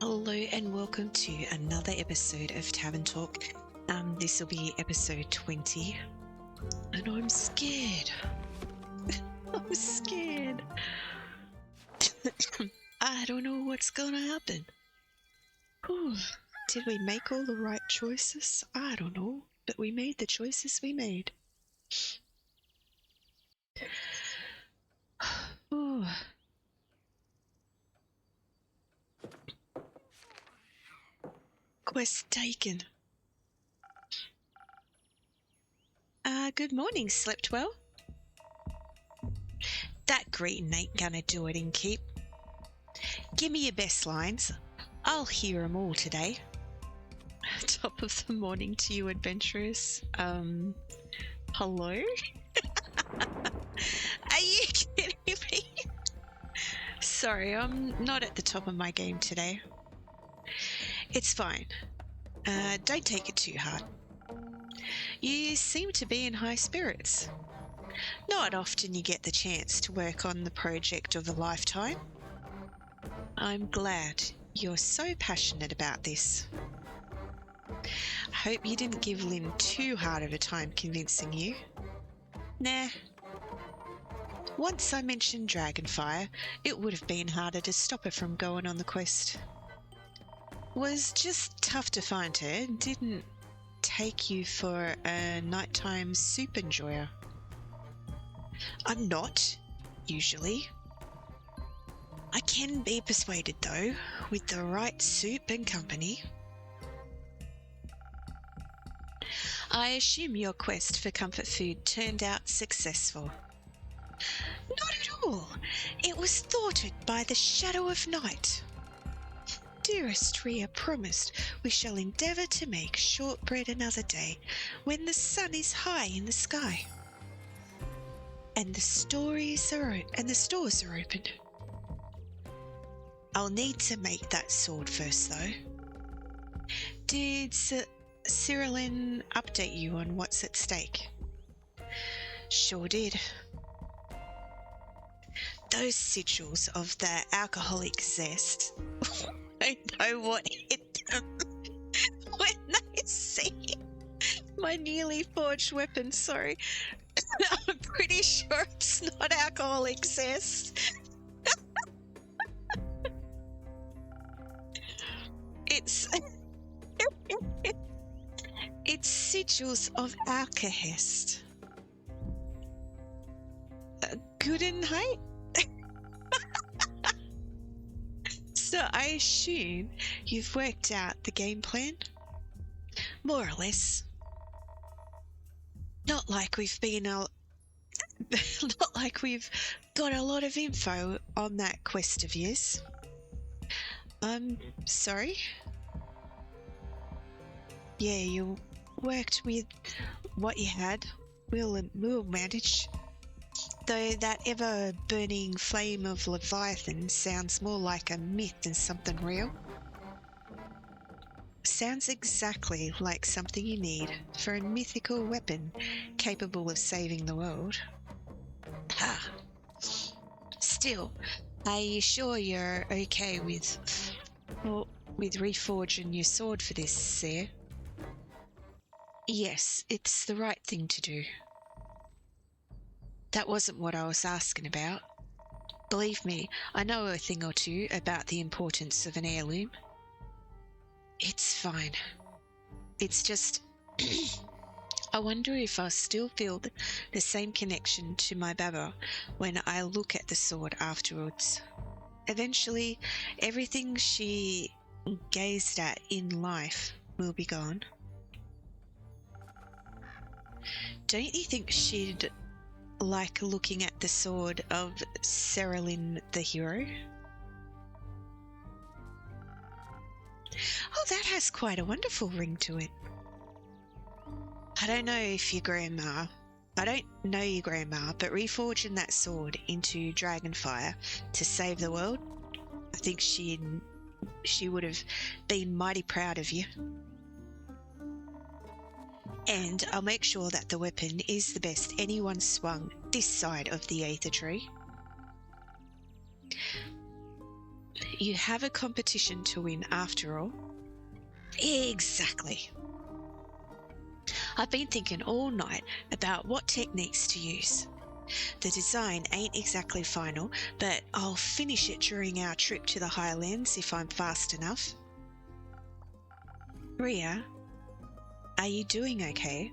Hello and welcome to another episode of Tavern Talk. This will be episode 20, and I'm scared. I'm scared. I don't know what's gonna happen. Whew. Did we make all the right choices? I don't know, but we made the choices we made. Ooh. Quest taken. Good morning, slept well? That greeting ain't gonna do it, innkeep. Give me your best lines. I'll hear 'em all today. Top of the morning to you, adventurers. Hello? Are you kidding me? Sorry, I'm not at the top of my game today. It's fine. Don't take it too hard. You seem to be in high spirits. Not often you get the chance to work on the project of a lifetime. I'm glad you're so passionate about this. I hope you didn't give Lynn too hard of a time convincing you. Nah. Once I mentioned Dragonfire, it would have been harder to stop her from going on the quest. Was just tough to find her, didn't take you for a nighttime soup enjoyer. I'm not, usually. I can be persuaded, though, with the right soup and company. I assume your quest for comfort food turned out successful. Not at all. It was thwarted by the shadow of night. Dearest Rhea promised we shall endeavour to make shortbread another day when the sun is high in the sky. And the stores are open. I'll need to make that sword first, though. Did Cyrilin update you on what's at stake? Sure did. Those sigils of the alcoholic zest. I know what hit them when they see my nearly forged weapon. Sorry. I'm pretty sure it's not alcoholic zest. It's sigils of Alkahest. Goodenheit? So I assume you've worked out the game plan? More or less. Not like we've got a lot of info on that quest of yours. I'm sorry? Yeah, you worked with what you had. We'll manage. Though that ever-burning flame of Leviathan sounds more like a myth than something real. Sounds exactly like something you need for a mythical weapon capable of saving the world. Ha! Still, are you sure you're okay with reforging your sword for this, sir? Yes, it's the right thing to do. That wasn't what I was asking about. Believe me, I know a thing or two about the importance of an heirloom. It's fine. It's just... I wonder if I'll still feel the same connection to my Baba when I look at the sword afterwards. Eventually, everything she gazed at in life will be gone. Don't you think she'd like looking at the sword of Cyrilin the hero? Oh, that has quite a wonderful ring to it. I don't know your grandma, but reforging that sword into Dragonfire to save the world, I think she would have been mighty proud of you. And I'll make sure that the weapon is the best anyone swung this side of the Aether Tree. you have a competition to win after all. Exactly. I've been thinking all night about what techniques to use. The design ain't exactly final, but I'll finish it during our trip to the Highlands if I'm fast enough. Ria, are you doing okay?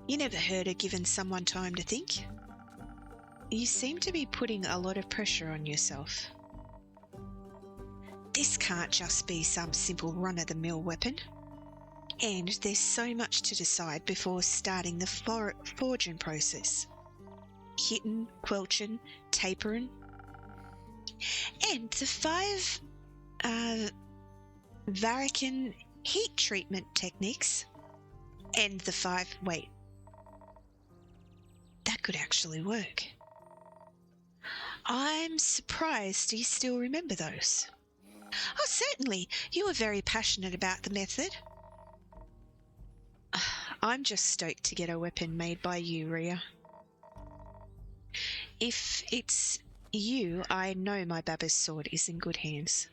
You never heard of giving someone time to think? You seem to be putting a lot of pressure on yourself. This can't just be some simple run-of-the-mill weapon. And there's so much to decide before starting the forging process. Hitting, quelching, tapering. And the 5 Varican heat treatment techniques. And the 5... Wait. That could actually work. I'm surprised you still remember those. Oh, certainly. You were very passionate about the method. I'm just stoked to get a weapon made by you, Ria. If it's you, I know my Baba's sword is in good hands.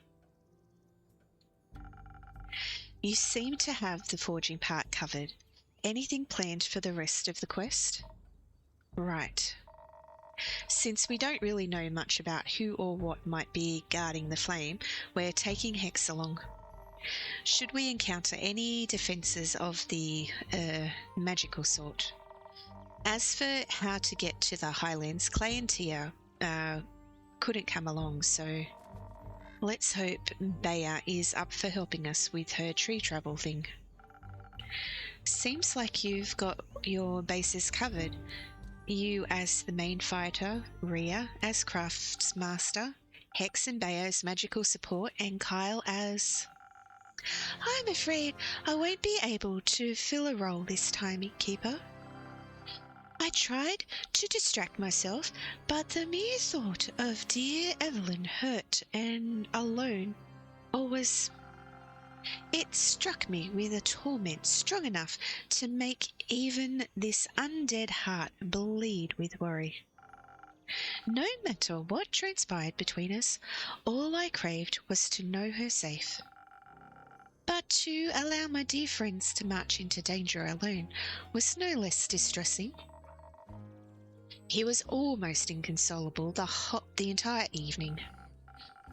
You seem to have the forging part covered. Anything planned for the rest of the quest? Right. Since we don't really know much about who or what might be guarding the flame, we're taking Hex along. Should we encounter any defences of the magical sort? As for how to get to the Highlands, Clay and Tia couldn't come along, so let's hope Bea is up for helping us with her tree travel thing. Seems like you've got your bases covered. You as the main fighter, Ria as craftsmaster, Hex and Bea as magical support, and Kyle as... I'm afraid I won't be able to fill a role this time, Innkeeper. I tried to distract myself, but the mere thought of dear Evelyn hurt and alone always... It struck me with a torment strong enough to make even this undead heart bleed with worry. No matter what transpired between us, all I craved was to know her safe. But to allow my dear friends to march into danger alone was no less distressing. He was almost inconsolable the entire evening.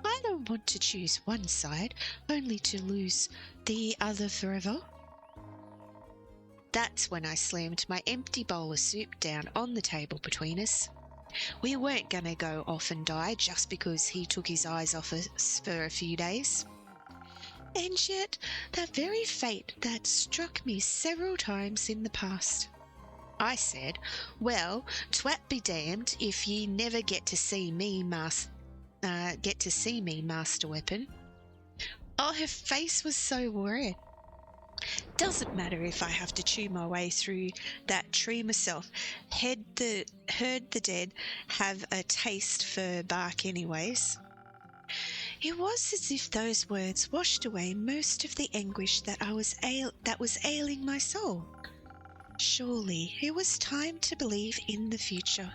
I don't want to choose one side, only to lose the other forever. That's when I slammed my empty bowl of soup down on the table between us. We weren't going to go off and die just because he took his eyes off us for a few days. And yet, that very fate that struck me several times in the past. I said, well, twat be damned if ye never get to see me, Master Weapon. Oh, her face was so worried. Doesn't matter if I have to chew my way through that tree myself. Heard the dead have a taste for bark anyways. It was as if those words washed away most of the anguish that was ailing my soul. Surely it was time to believe in the future,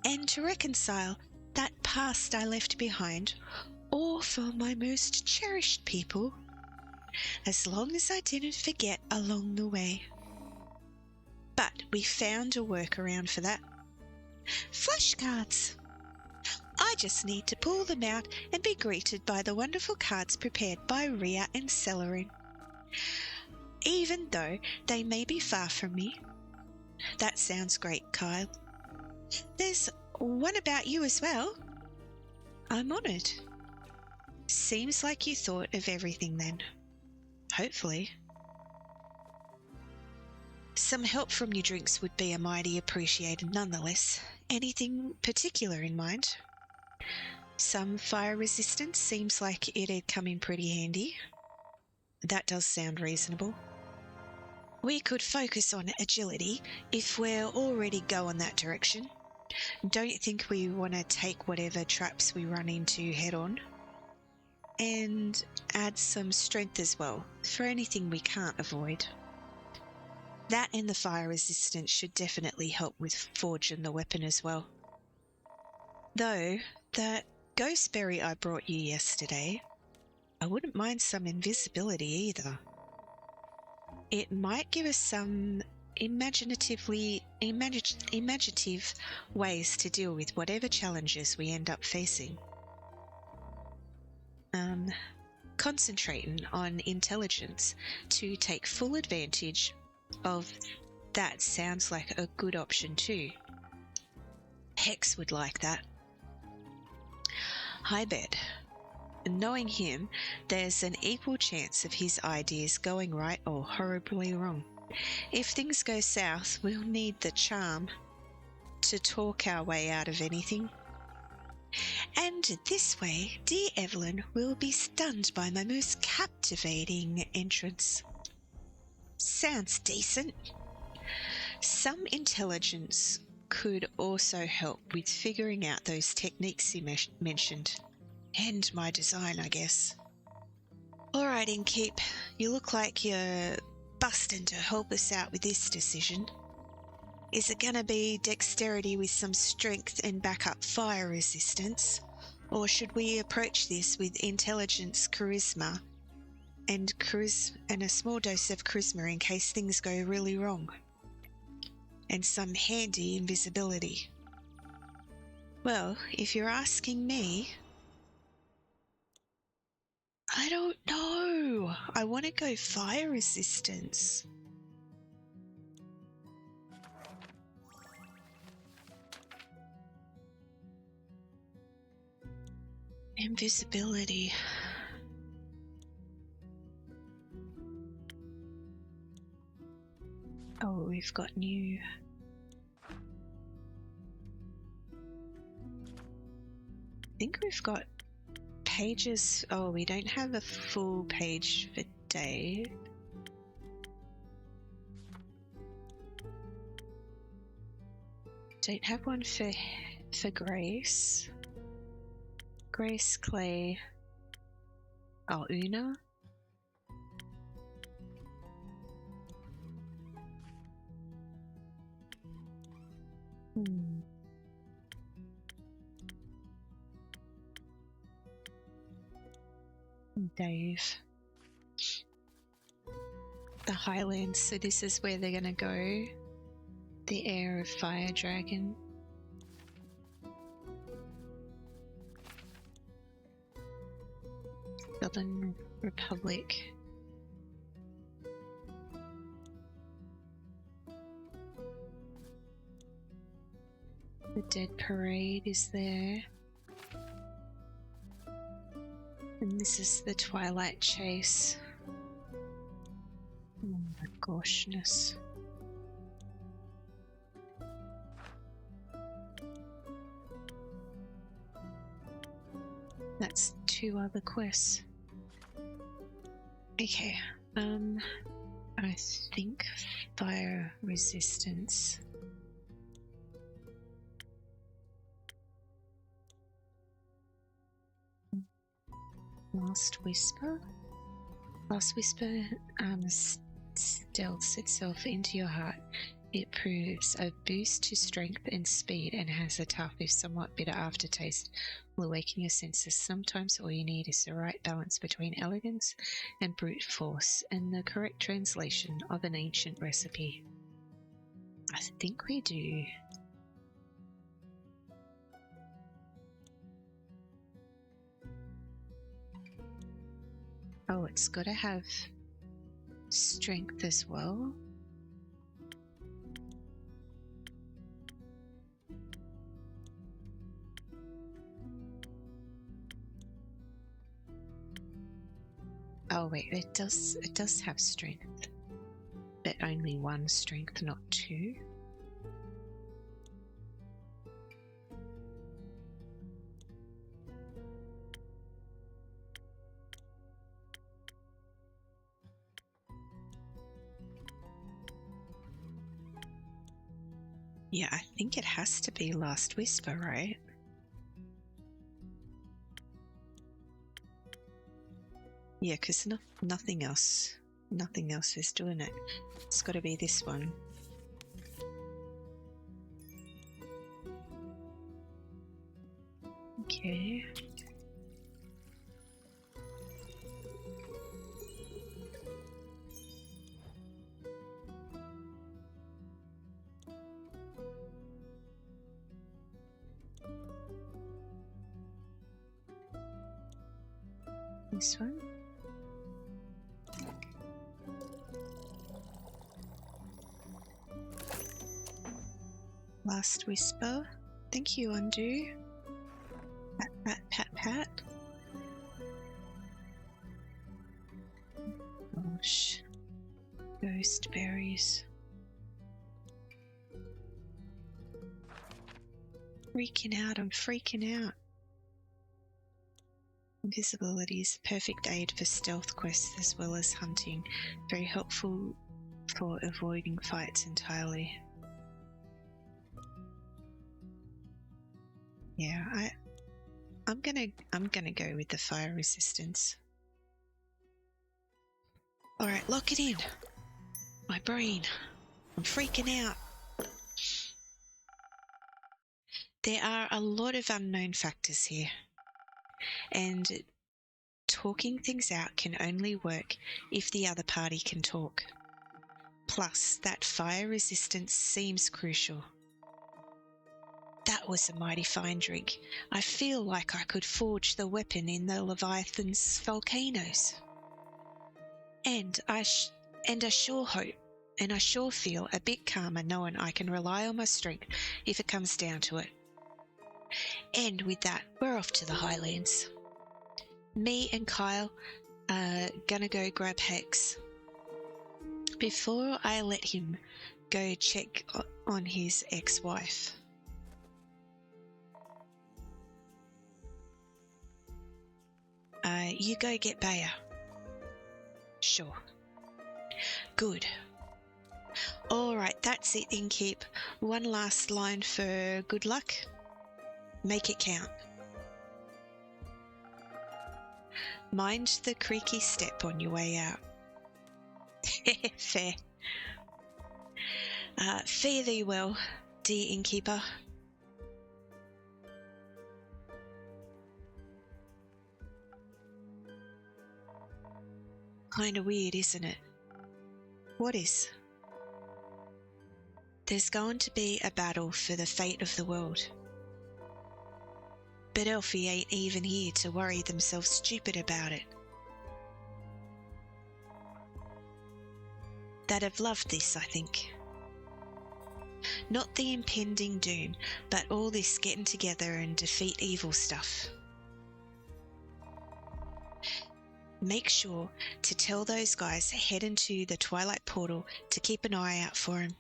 and to reconcile that past I left behind, or for my most cherished people, as long as I didn't forget along the way. But we found a workaround for that. Flashcards! I just need to pull them out and be greeted by the wonderful cards prepared by Ria and Celerin. Even though they may be far from me. That sounds great, Kyle. There's one about you as well. I'm honoured. Seems like you thought of everything then. Hopefully. Some help from your drinks would be a mighty appreciated nonetheless. Anything particular in mind? Some fire resistance seems like it'd come in pretty handy. That does sound reasonable. We could focus on agility if we're already going that direction. Don't think we want to take whatever traps we run into head on. And add some strength as well, for anything we can't avoid. That and the fire resistance should definitely help with forging the weapon as well. Though, that Ghostberry I brought you yesterday. I wouldn't mind some invisibility either. It might give us some imaginative ways to deal with whatever challenges we end up facing. Concentrating on intelligence to take full advantage of that sounds like a good option too. Hex would like that. Hi, Bed. Knowing him, there's an equal chance of his ideas going right or horribly wrong. If things go south, we'll need the charm to talk our way out of anything. And this way, dear Evelyn will be stunned by my most captivating entrance. Sounds decent. Some intelligence could also help with figuring out those techniques you mentioned. And my design, I guess. All right, Innkeep. You look like you're busting to help us out with this decision. Is it going to be dexterity with some strength and backup fire resistance? Or should we approach this with intelligence, charisma, and a small dose of charisma in case things go really wrong? And some handy invisibility. Well, if you're asking me, I don't know. I want to go fire resistance. Invisibility. Oh, we've got new. I think we've got pages. Oh, we don't have a full page for Dave. Don't have one for Grace. Grace, Clay. Oh, Una. Dave. The Highlands, so this is where they're gonna go. The Heir of Fire Dragon. Southern Republic. The Dead Parade is there. And this is the Twilight Chase. Oh my goshness. That's 2 other quests. Okay, I think fire resistance. Last Whisper? Last Whisper stealths itself into your heart. It proves a boost to strength and speed and has a tough, if somewhat bitter aftertaste. Will awaken your senses. Sometimes all you need is the right balance between elegance and brute force, and the correct translation of an ancient recipe. I think we do. Oh, it's got to have strength as well. Oh wait, it does have strength, but only 1 strength, not 2. Yeah, I think it has to be Last Whisper, right? Yeah, because nothing else is doing it. It's got to be this one. Okay. This one. Last whisper. Thank you, Undo. Pat, pat, pat, pat. Gosh. Ghost berries. Freaking out, I'm freaking out. Invisibility is a perfect aid for stealth quests as well as hunting. Very helpful for avoiding fights entirely. Yeah, I'm gonna go with the fire resistance. Alright, lock it in. My brain. I'm freaking out. There are a lot of unknown factors here, and talking things out can only work if the other party can talk. Plus, that fire resistance seems crucial. That was a mighty fine drink. I feel like I could forge the weapon in the Leviathan's volcanoes. And I sure feel a bit calmer knowing I can rely on my strength if it comes down to it. And with that, we're off to the Highlands. Me and Kyle are gonna go grab Hex. Before I let him go check on his ex-wife. You go get Bayer. Sure. Good. Alright, that's it, Innkeep. One last line for good luck. Make it count. Mind the creaky step on your way out. Fair. Fare thee well, dear Innkeeper. Kinda weird, isn't it? What is? There's going to be a battle for the fate of the world. But Elfie ain't even here to worry themselves stupid about it. They'd have loved this, I think. Not the impending doom, but all this getting together and defeat evil stuff. Make sure to tell those guys heading to the Twilight Portal to keep an eye out for him.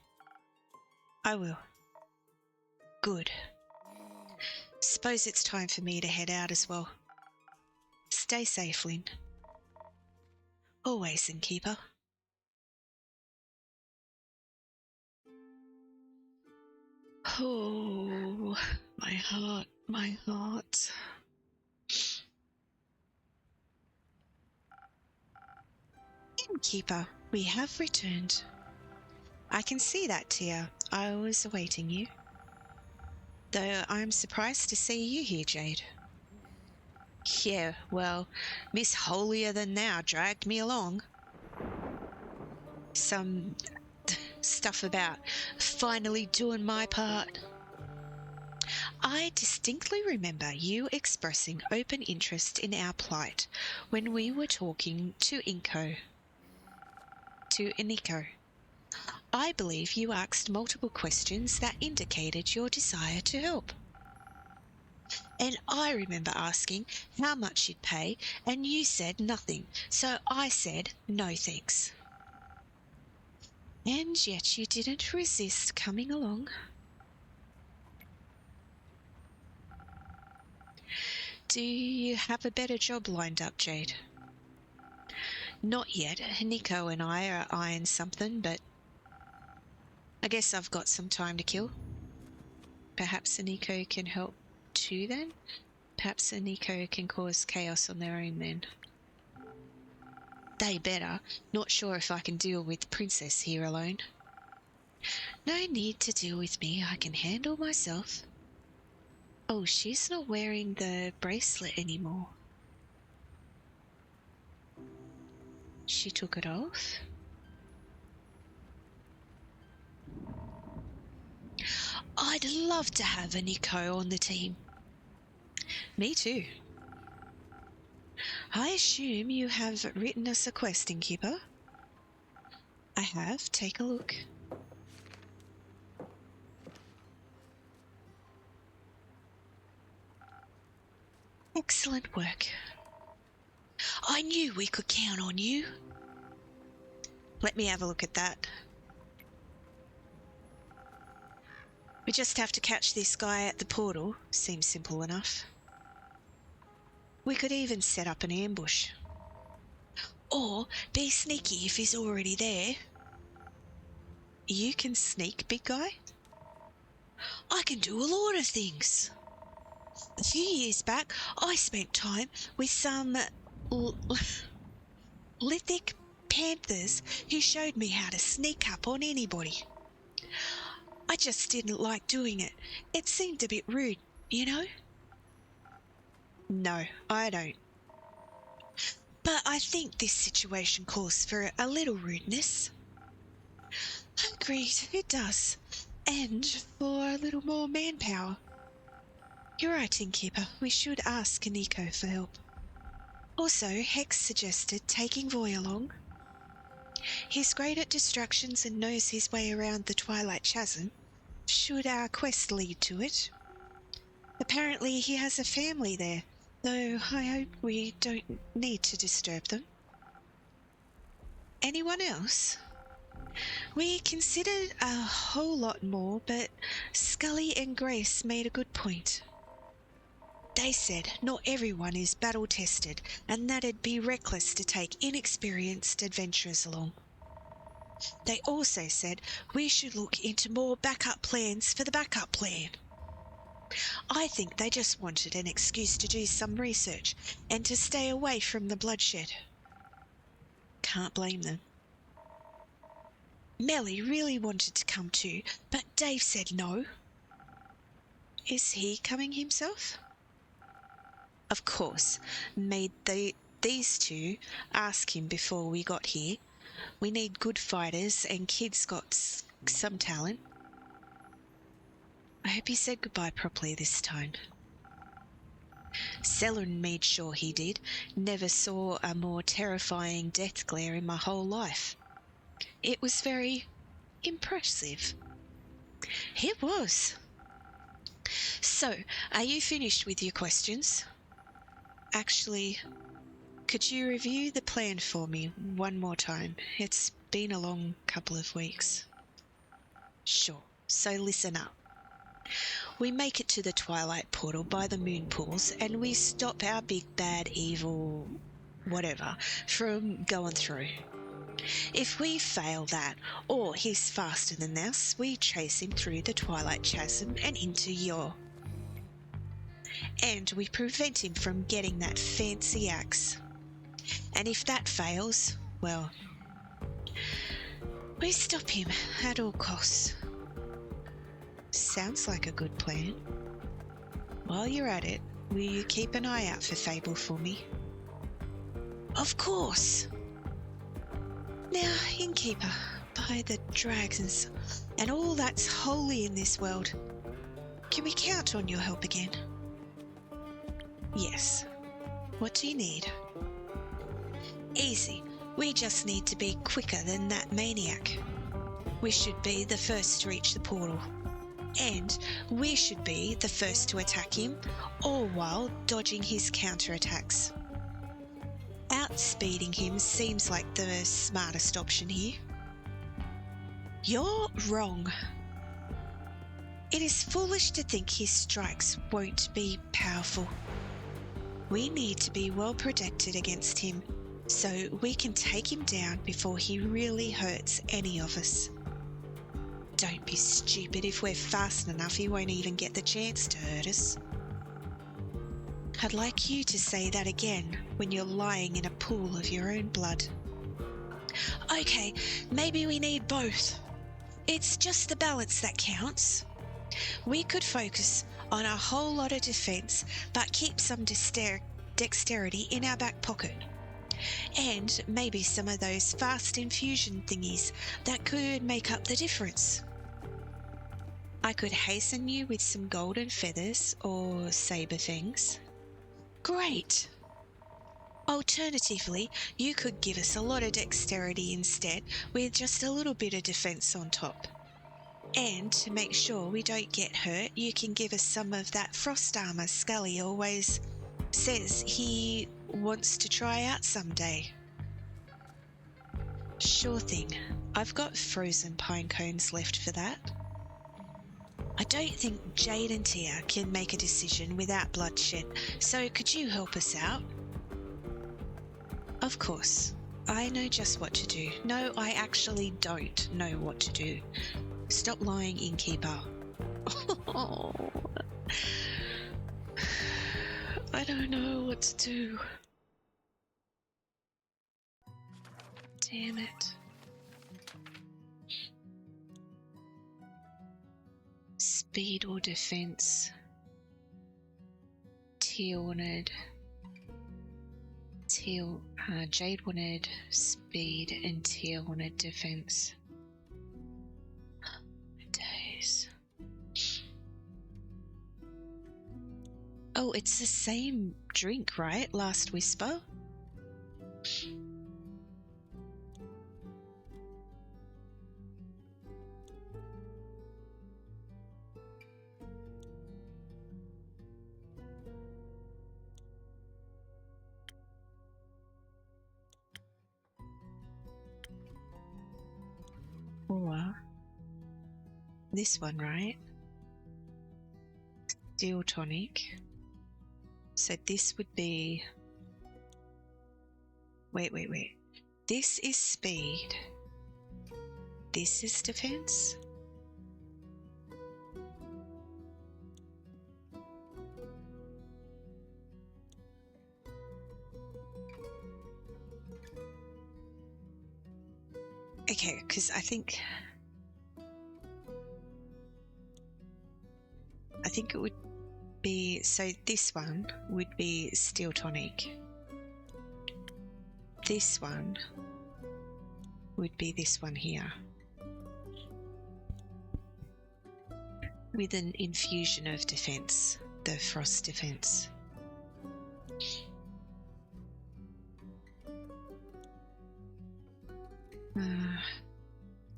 I will. Good. Suppose it's time for me to head out as well. Stay safe, Lynn. Always, Innkeeper. Oh, my heart, my heart. Innkeeper, we have returned. I can see that, Tia. I was awaiting you. Though I'm surprised to see you here, Jade. Yeah, well, Miss Holier Than Thou dragged me along. Some stuff about finally doing my part. I distinctly remember you expressing open interest in our plight when we were talking to Iniko. I believe you asked multiple questions that indicated your desire to help. And I remember asking how much you'd pay, and you said nothing, so I said no thanks. And yet you didn't resist coming along. Do you have a better job lined up, Jade? Not yet. Nico and I are eyeing something, but I guess I've got some time to kill. Perhaps Nico can help too then? Perhaps Nico can cause chaos on their own then. They better. Not sure if I can deal with Princess here alone. No need to deal with me. I can handle myself. Oh, she's not wearing the bracelet anymore. She took it off. I'd love to have a Nico on the team. Me too. I assume you have written us a quest, innkeeper? I have. Take a look. Excellent work. I knew we could count on you. Let me have a look at that. We just have to catch this guy at the portal. Seems simple enough. We could even set up an ambush. Or be sneaky if he's already there. You can sneak, big guy? I can do a lot of things. A few years back, I spent time with some lithic panthers who showed me how to sneak up on anybody. I just didn't like doing it. It seemed a bit rude, you know? No, I don't. But I think this situation calls for a little rudeness. Agreed, it does. And for a little more manpower. You're right, innkeeper. We should ask Nico for help. Also, Hex suggested taking Voy along. He's great at distractions and knows his way around the Twilight Chasm, should our quest lead to it. Apparently he has a family there, though I hope we don't need to disturb them. Anyone else? We considered a whole lot more, but Scully and Grace made a good point. They said not everyone is battle-tested, and that it'd be reckless to take inexperienced adventurers along. They also said we should look into more backup plans for the backup plan. I think they just wanted an excuse to do some research and to stay away from the bloodshed. Can't blame them. Melly really wanted to come too, but Dave said no. Is he coming himself? Of course, made these two ask him before we got here. We need good fighters, and Kid's got some talent. I hope he said goodbye properly this time. Selin made sure he did. Never saw a more terrifying death glare in my whole life. It was very impressive. It was. So, are you finished with your questions? Actually, could you review the plan for me one more time? It's been a long couple of weeks. Sure, so listen up. We make it to the Twilight Portal by the moon pools, and we stop our big bad evil whatever from going through. If we fail that, or he's faster than us, we chase him through the Twilight Chasm and into Yor. And we prevent him from getting that fancy axe. And if that fails, well, we stop him at all costs. Sounds like a good plan. While you're at it, will you keep an eye out for Fable for me? Of course! Now, innkeeper, by the dragons and all that's holy in this world, can we count on your help again? Yes. What do you need? Easy. We just need to be quicker than that maniac. We should be the first to reach the portal. And we should be the first to attack him, all while dodging his counterattacks. Outspeeding him seems like the smartest option here. You're wrong. It is foolish to think his strikes won't be powerful. We need to be well protected against him, so we can take him down before he really hurts any of us. Don't be stupid. If we're fast enough, he won't even get the chance to hurt us. I'd like you to say that again when you're lying in a pool of your own blood. Okay, maybe we need both. It's just the balance that counts. We could focus on a whole lot of defense, but keep some dexterity in our back pocket. And maybe some of those fast infusion thingies that could make up the difference. I could hasten you with some golden feathers or saber things. Great! Alternatively, you could give us a lot of dexterity instead with just a little bit of defense on top. And to make sure we don't get hurt, you can give us some of that frost armor Scully always says he wants to try out someday. Sure thing. I've got frozen pine cones left for that. I don't think Jade and Tia can make a decision without bloodshed, so could you help us out? Of course. I know just what to do. No, I actually don't know what to do. Stop lying, innkeeper. Oh, I don't know what to do. Damn it. Speed or defense? Tia wanted... Jade wanted speed and Tia wanted defense. Days. Oh, it's the same drink, right? Last Whisper? Or this one, right? Steel tonic. So this would be... Wait. This is speed. This is defense. Okay, because I think it would be, so this one would be steel tonic. This one would be this one here, with an infusion of defense, the frost defense.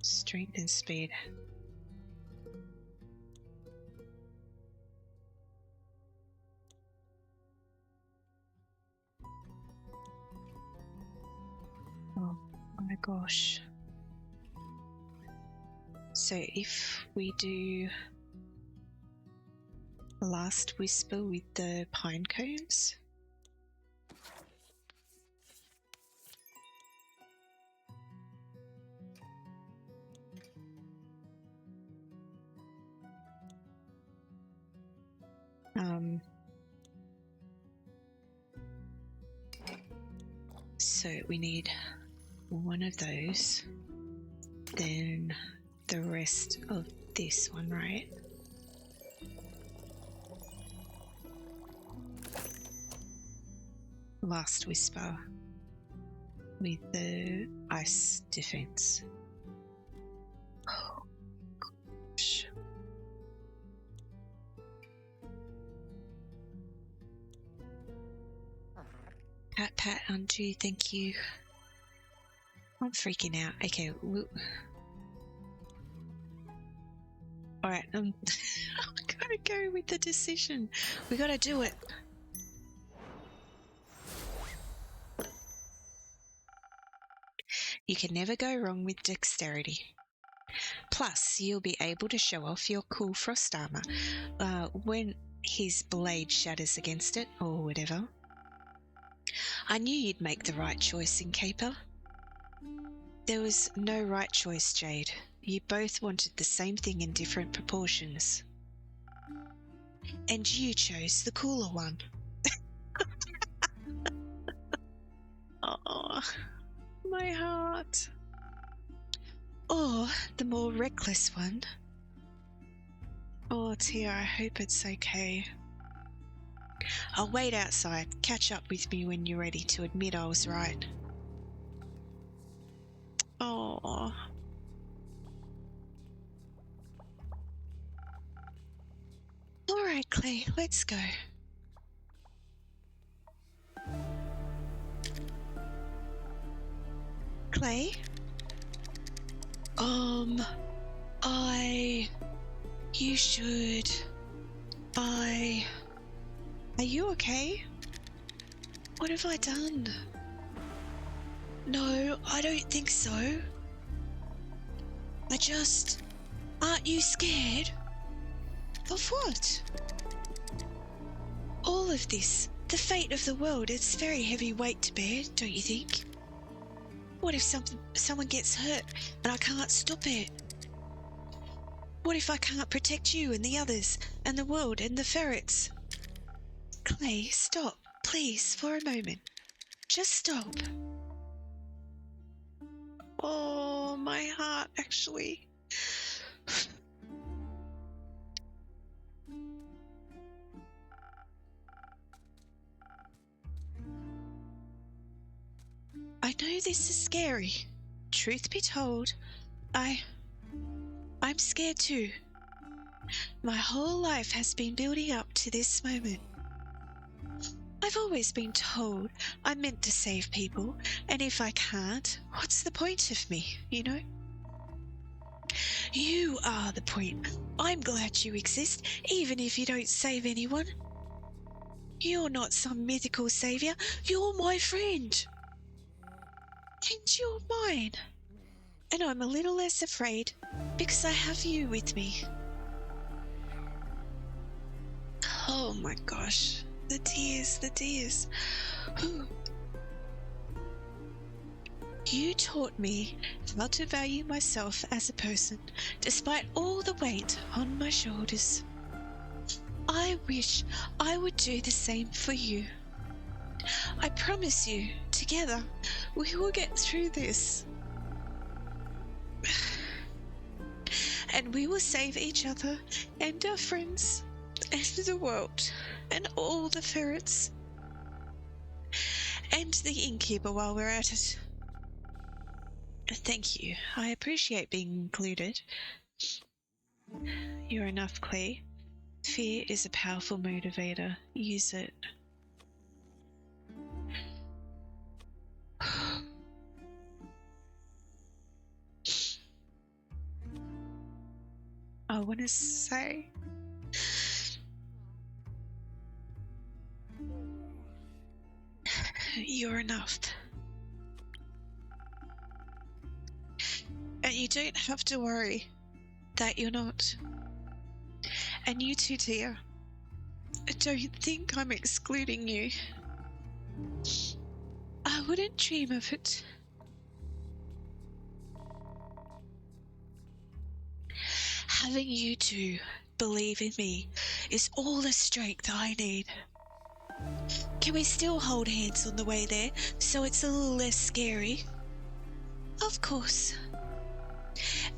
Strength and speed. Oh my gosh. So if we do Last Whisper with the pine cones, so we need one of those, then the rest of this one, right? Last Whisper with the ice defense. Oh gosh. Pat, undo, thank you. I'm freaking out. Okay, alright, I gotta go with the decision. We gotta do it. You can never go wrong with dexterity. Plus, you'll be able to show off your cool frost armor when his blade shatters against it, or whatever. I knew you'd make the right choice, innkeeper. There was no right choice, Jade. You both wanted the same thing in different proportions. And you chose the cooler one. Oh, my heart. Or the more reckless one. Oh, Tia, I hope it's okay. I'll wait outside. Catch up with me when you're ready to admit I was right. Oh. All right, Clay, let's go. Clay? You should... Are you okay? What have I done? No, I don't think so. Aren't you scared? Of what? All of this. The fate of the world, it's a very heavy weight to bear, don't you think? What if someone gets hurt and I can't stop it? What if I can't protect you and the others, and the world and the ferrets? Clay, stop, please, for a moment. Just stop. Oh, my heart, actually. I know this is scary. Truth be told, I'm scared too. My whole life has been building up to this moment. I've always been told I'm meant to save people, and if I can't, what's the point of me, you know? You are the point. I'm glad you exist, even if you don't save anyone. You're not some mythical savior, you're my friend. And you're mine. And I'm a little less afraid because I have you with me. Oh my gosh. The tears, the tears. You taught me how to value myself as a person, despite all the weight on my shoulders. I wish I would do the same for you. I promise you, together, we will get through this. And we will save each other and our friends and the world and all the ferrets and the innkeeper while we're at it. Thank you. I appreciate being included. You're enough, Clay. Fear is a powerful motivator. Use it. I want to say... You're enough. And you don't have to worry that you're not. And you too, Tia. Don't think I'm excluding you. I wouldn't dream of it. Having you two believe in me is all the strength I need. Can we still hold hands on the way there so it's a little less scary? Of course.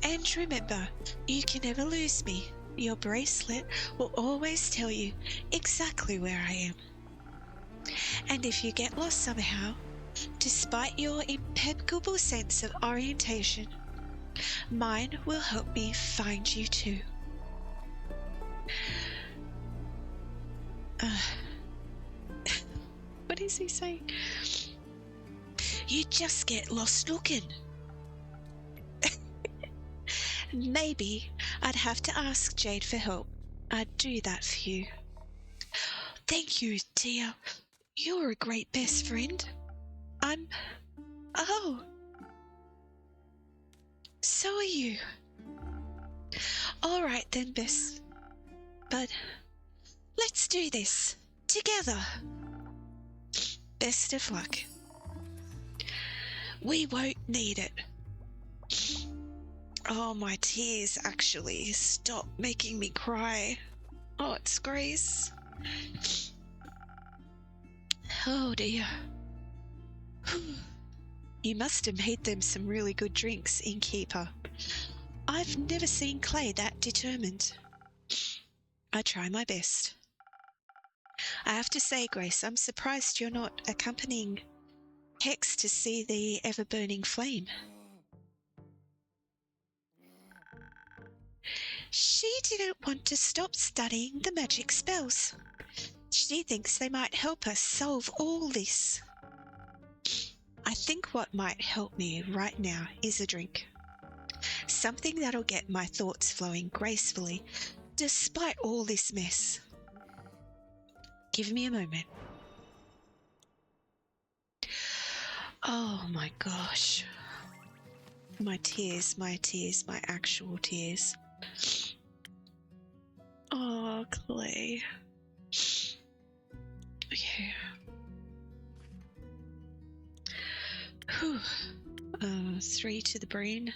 And remember, you can never lose me. Your bracelet will always tell you exactly where I am. And if you get lost somehow, despite your impeccable sense of orientation, mine will help me find you too. What is he saying? You just get lost looking. Maybe I'd have to ask Jade for help. I'd do that for you. Thank you, Tia. You're a great best friend. Oh. So are you. All right then, Bess. But let's do this together. Best of luck. We won't need it. Oh, my tears, actually. Stop making me cry. Oh, it's Grace. Oh, dear. You must have made them some really good drinks, innkeeper. I've never seen Clay that determined. I try my best. I have to say, Grace, I'm surprised you're not accompanying Hex to see the ever-burning flame. She didn't want to stop studying the magic spells. She thinks they might help us solve all this. I think what might help me right now is a drink. Something that'll get my thoughts flowing gracefully, despite all this mess. Give me a moment. Oh my gosh. My tears, my actual tears. Oh, Clay. Okay. Whew. 3 to the brain.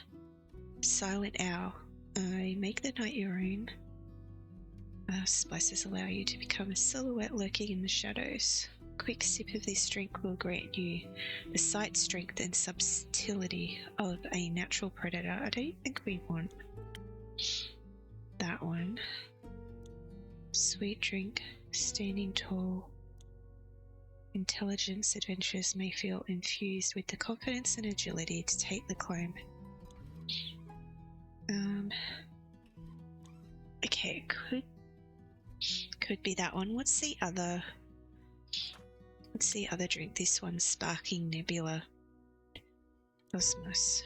Silent owl. Make the night your own. Spices allow you to become a silhouette lurking in the shadows. Quick sip of this drink will grant you the sight, strength, and subtlety of a natural predator. I don't think we want that one. Sweet drink, standing tall. Intelligence adventurers may feel infused with the confidence and agility to take the climb. Okay, could be that one. What's the other drink? This one's Sparking Nebula. Cosmos.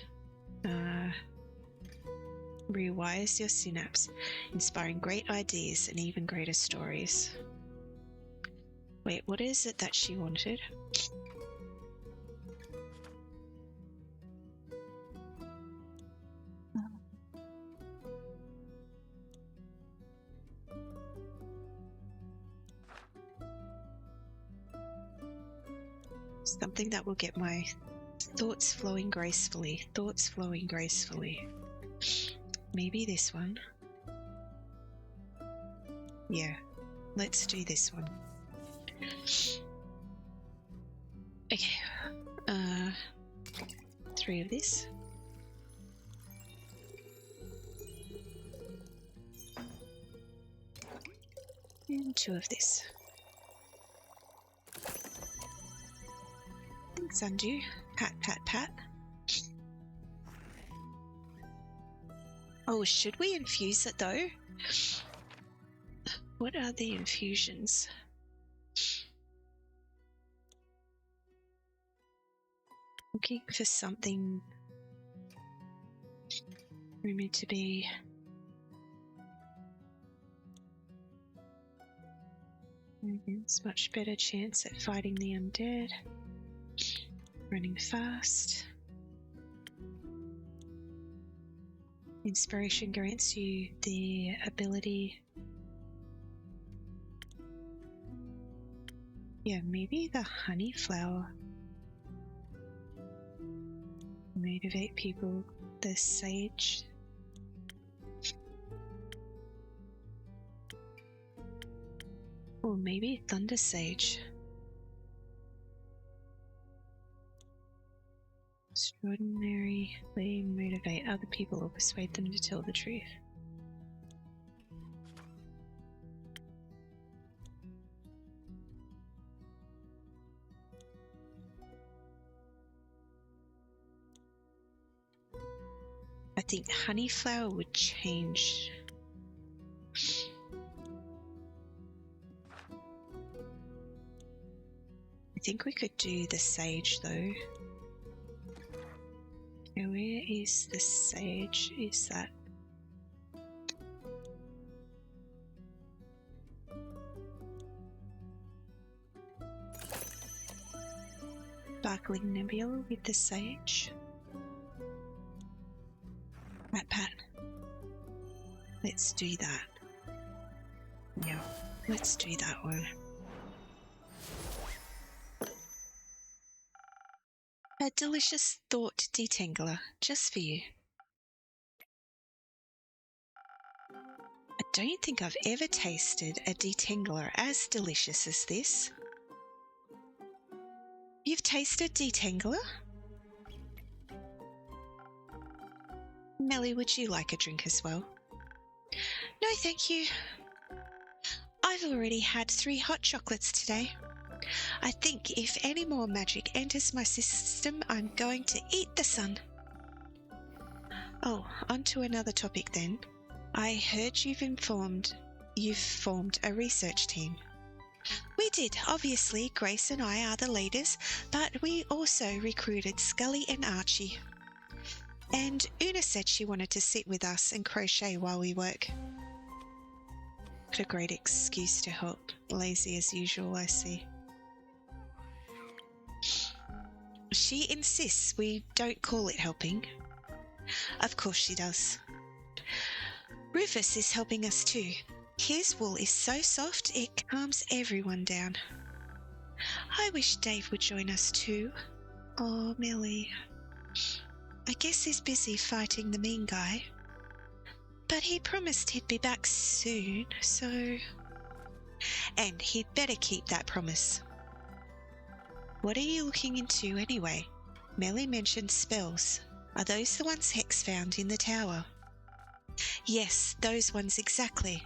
Rewires your synapse, inspiring great ideas and even greater stories. Wait, what is it that she wanted? Something that will get my thoughts flowing gracefully. Maybe this one. Yeah, let's do this one. Okay. 3 of this. And 2 of this. Thanks, Undo. Pat, pat, pat. Oh, should we infuse it though? What are the infusions? Looking for something rumored to be it's much better chance at fighting the undead. Running fast. Inspiration grants you the ability. Yeah, maybe the honey flower. Motivate people. The sage. Or maybe thunder sage. Extraordinarily motivate other people or persuade them to tell the truth. I think honeyflower would change. I think we could do the sage though. Where is the sage? Is that? Sparkling Nebula with the sage. Pat pat. Let's do that. Yeah, let's do that one. A delicious thought detangler, just for you. I don't think I've ever tasted a detangler as delicious as this. You've tasted detangler? Melly, would you like a drink as well? No, thank you. I've already had 3 hot chocolates today. I think if any more magic enters my system, I'm going to eat the sun. Oh, on to another topic then. I heard you've formed a research team. We did. Obviously, Grace and I are the leaders, but we also recruited Scully and Archie. And Una said she wanted to sit with us and crochet while we work. What a great excuse to help. Lazy as usual, I see. She insists we don't call it helping. Of course she does. Rufus is helping us too. His wool is so soft it calms everyone down. I wish Dave would join us too. Oh, Millie. I guess he's busy fighting the mean guy. But he promised he'd be back soon, so... And he'd better keep that promise. What are you looking into anyway? Melly mentioned spells. Are those the ones Hex found in the tower? Yes, those ones exactly.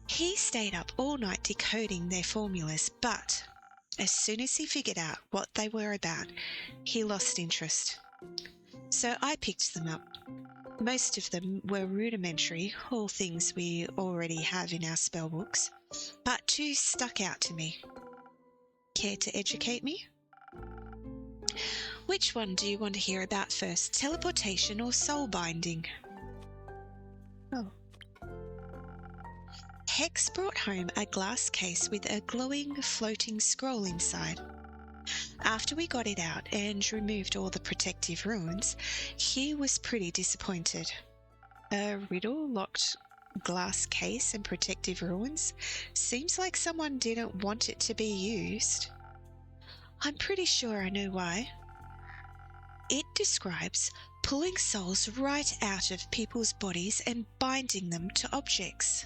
He stayed up all night decoding their formulas, but as soon as he figured out what they were about, he lost interest. So I picked them up. Most of them were rudimentary, all things we already have in our spellbooks, but 2 stuck out to me. Care to educate me? Which one do you want to hear about first, teleportation or soul binding? Oh. Hex brought home a glass case with a glowing, floating scroll inside. After we got it out and removed all the protective ruins, he was pretty disappointed. A riddle-locked glass case and protective ruins? Seems like someone didn't want it to be used. I'm pretty sure I know why. It describes pulling souls right out of people's bodies and binding them to objects.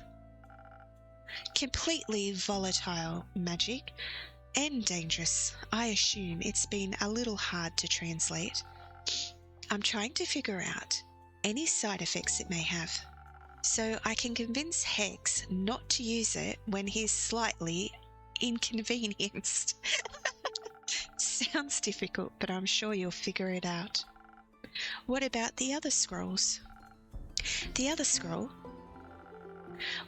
Completely volatile magic and dangerous. I assume it's been a little hard to translate. I'm trying to figure out any side effects it may have, so I can convince Hex not to use it when he's slightly inconvenienced. Sounds difficult, but I'm sure you'll figure it out. What about the other scrolls? The other scroll?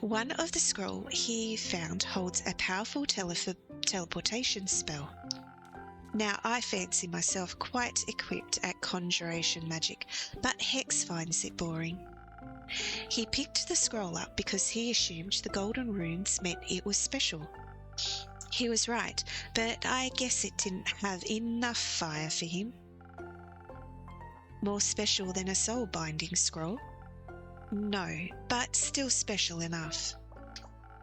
One of the scroll he found holds a powerful teleportation spell. Now, I fancy myself quite equipped at conjuration magic, but Hex finds it boring. He picked the scroll up because he assumed the golden runes meant it was special. He was right, but I guess it didn't have enough fire for him. More special than a soul binding scroll? No, but still special enough.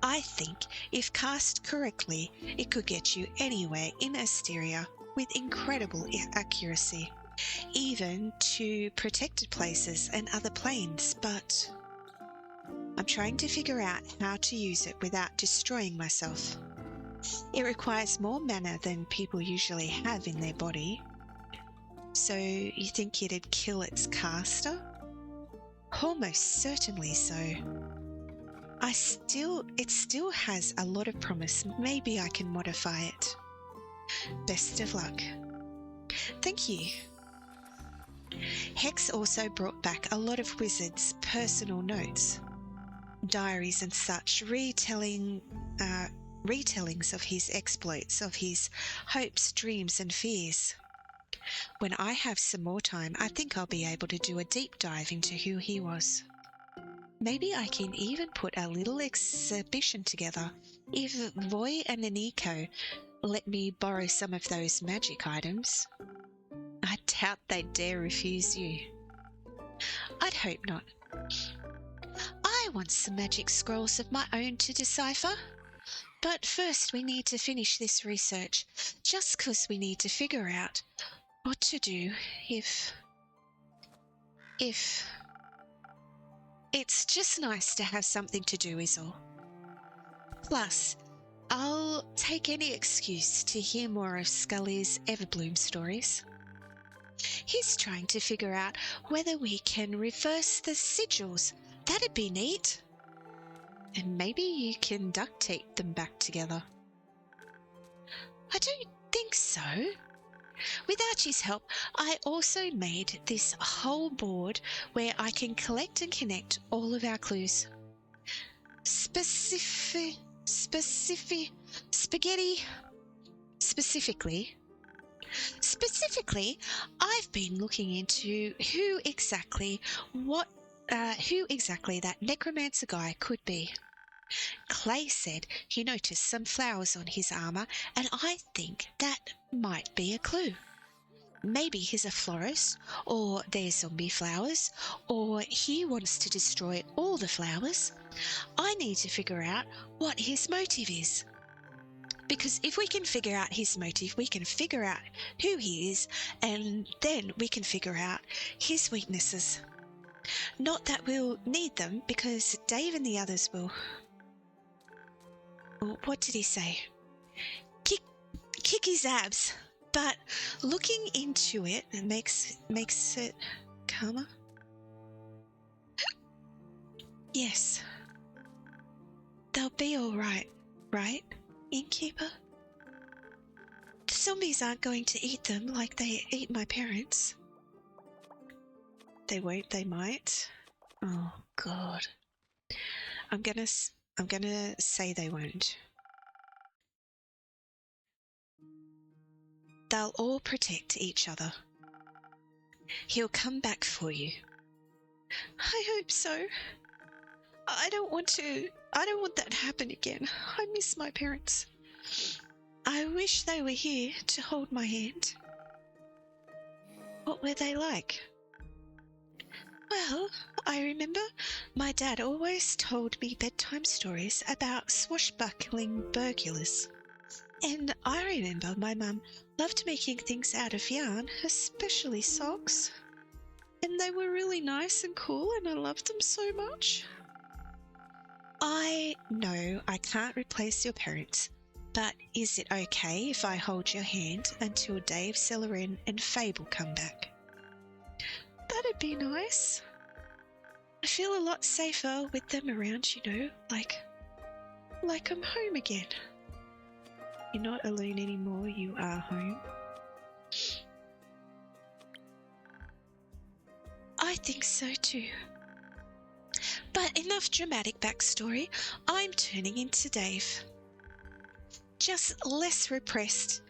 I think if cast correctly, it could get you anywhere in Asteria with incredible accuracy, even to protected places and other planes, but I'm trying to figure out how to use it without destroying myself. It requires more mana than people usually have in their body. So you think it'd kill its caster? Almost certainly so. It still has a lot of promise. Maybe I can modify it. Best of luck. Thank you. Hex also brought back a lot of Wizard's personal notes, diaries and such, retellings of his exploits, of his hopes, dreams and fears. When I have some more time, I think I'll be able to do a deep dive into who he was. Maybe I can even put a little exhibition together if Voy and Aniko let me borrow some of those magic items. I doubt they'd dare refuse you. I'd hope not. I want some magic scrolls of my own to decipher. But first we need to finish this research, just 'cause we need to figure out what to do if... It's just nice to have something to do is all. Plus, I'll take any excuse to hear more of Scully's Everbloom stories. He's trying to figure out whether we can reverse the sigils. That'd be neat. And maybe you can duct tape them back together. I don't think so. With Archie's help, I also made this whole board where I can collect and connect all of our clues. Specifically, I've been looking into who exactly that necromancer guy could be. Clay said he noticed some flowers on his armor, and I think that might be a clue. Maybe he's a florist, or they're zombie flowers, or he wants to destroy all the flowers. I need to figure out what his motive is. Because if we can figure out his motive, we can figure out who he is, and then we can figure out his weaknesses. Not that we'll need them, because Dave and the others will. What did he say? Kick his abs. But looking into it makes it calmer. Yes. They'll be all right, innkeeper? The zombies aren't going to eat them like they eat my parents. They won't, they might. Oh, God. I'm gonna say they won't. They'll all protect each other. He'll come back for you. I hope so. I don't want that to happen again. I miss my parents. I wish they were here to hold my hand. What were they like? Well, I remember my dad always told me bedtime stories about swashbuckling burglars. And I remember my mum loved making things out of yarn, especially socks. And they were really nice and cool, and I loved them so much. I know I can't replace your parents, but is it okay if I hold your hand until Dave, Celerin, and Fable come back? That'd be nice. I feel a lot safer with them around, like I'm home again. You're not alone anymore, you are home. I think so too. But enough dramatic backstory. I'm turning into Dave. Just less repressed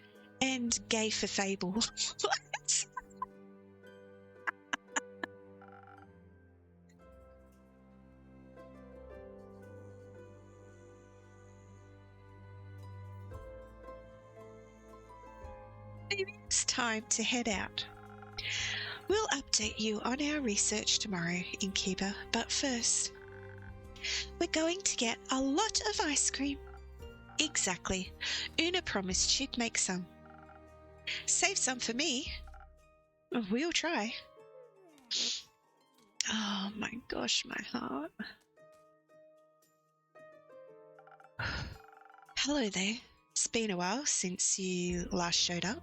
and gay for Fable. What? Maybe it's time to head out. We'll update you on our research tomorrow, innkeeper, but first, we're going to get a lot of ice cream. Exactly. Una promised she'd make some. Save some for me. We'll try. Oh my gosh, my heart. Hello there. It's been a while since you last showed up.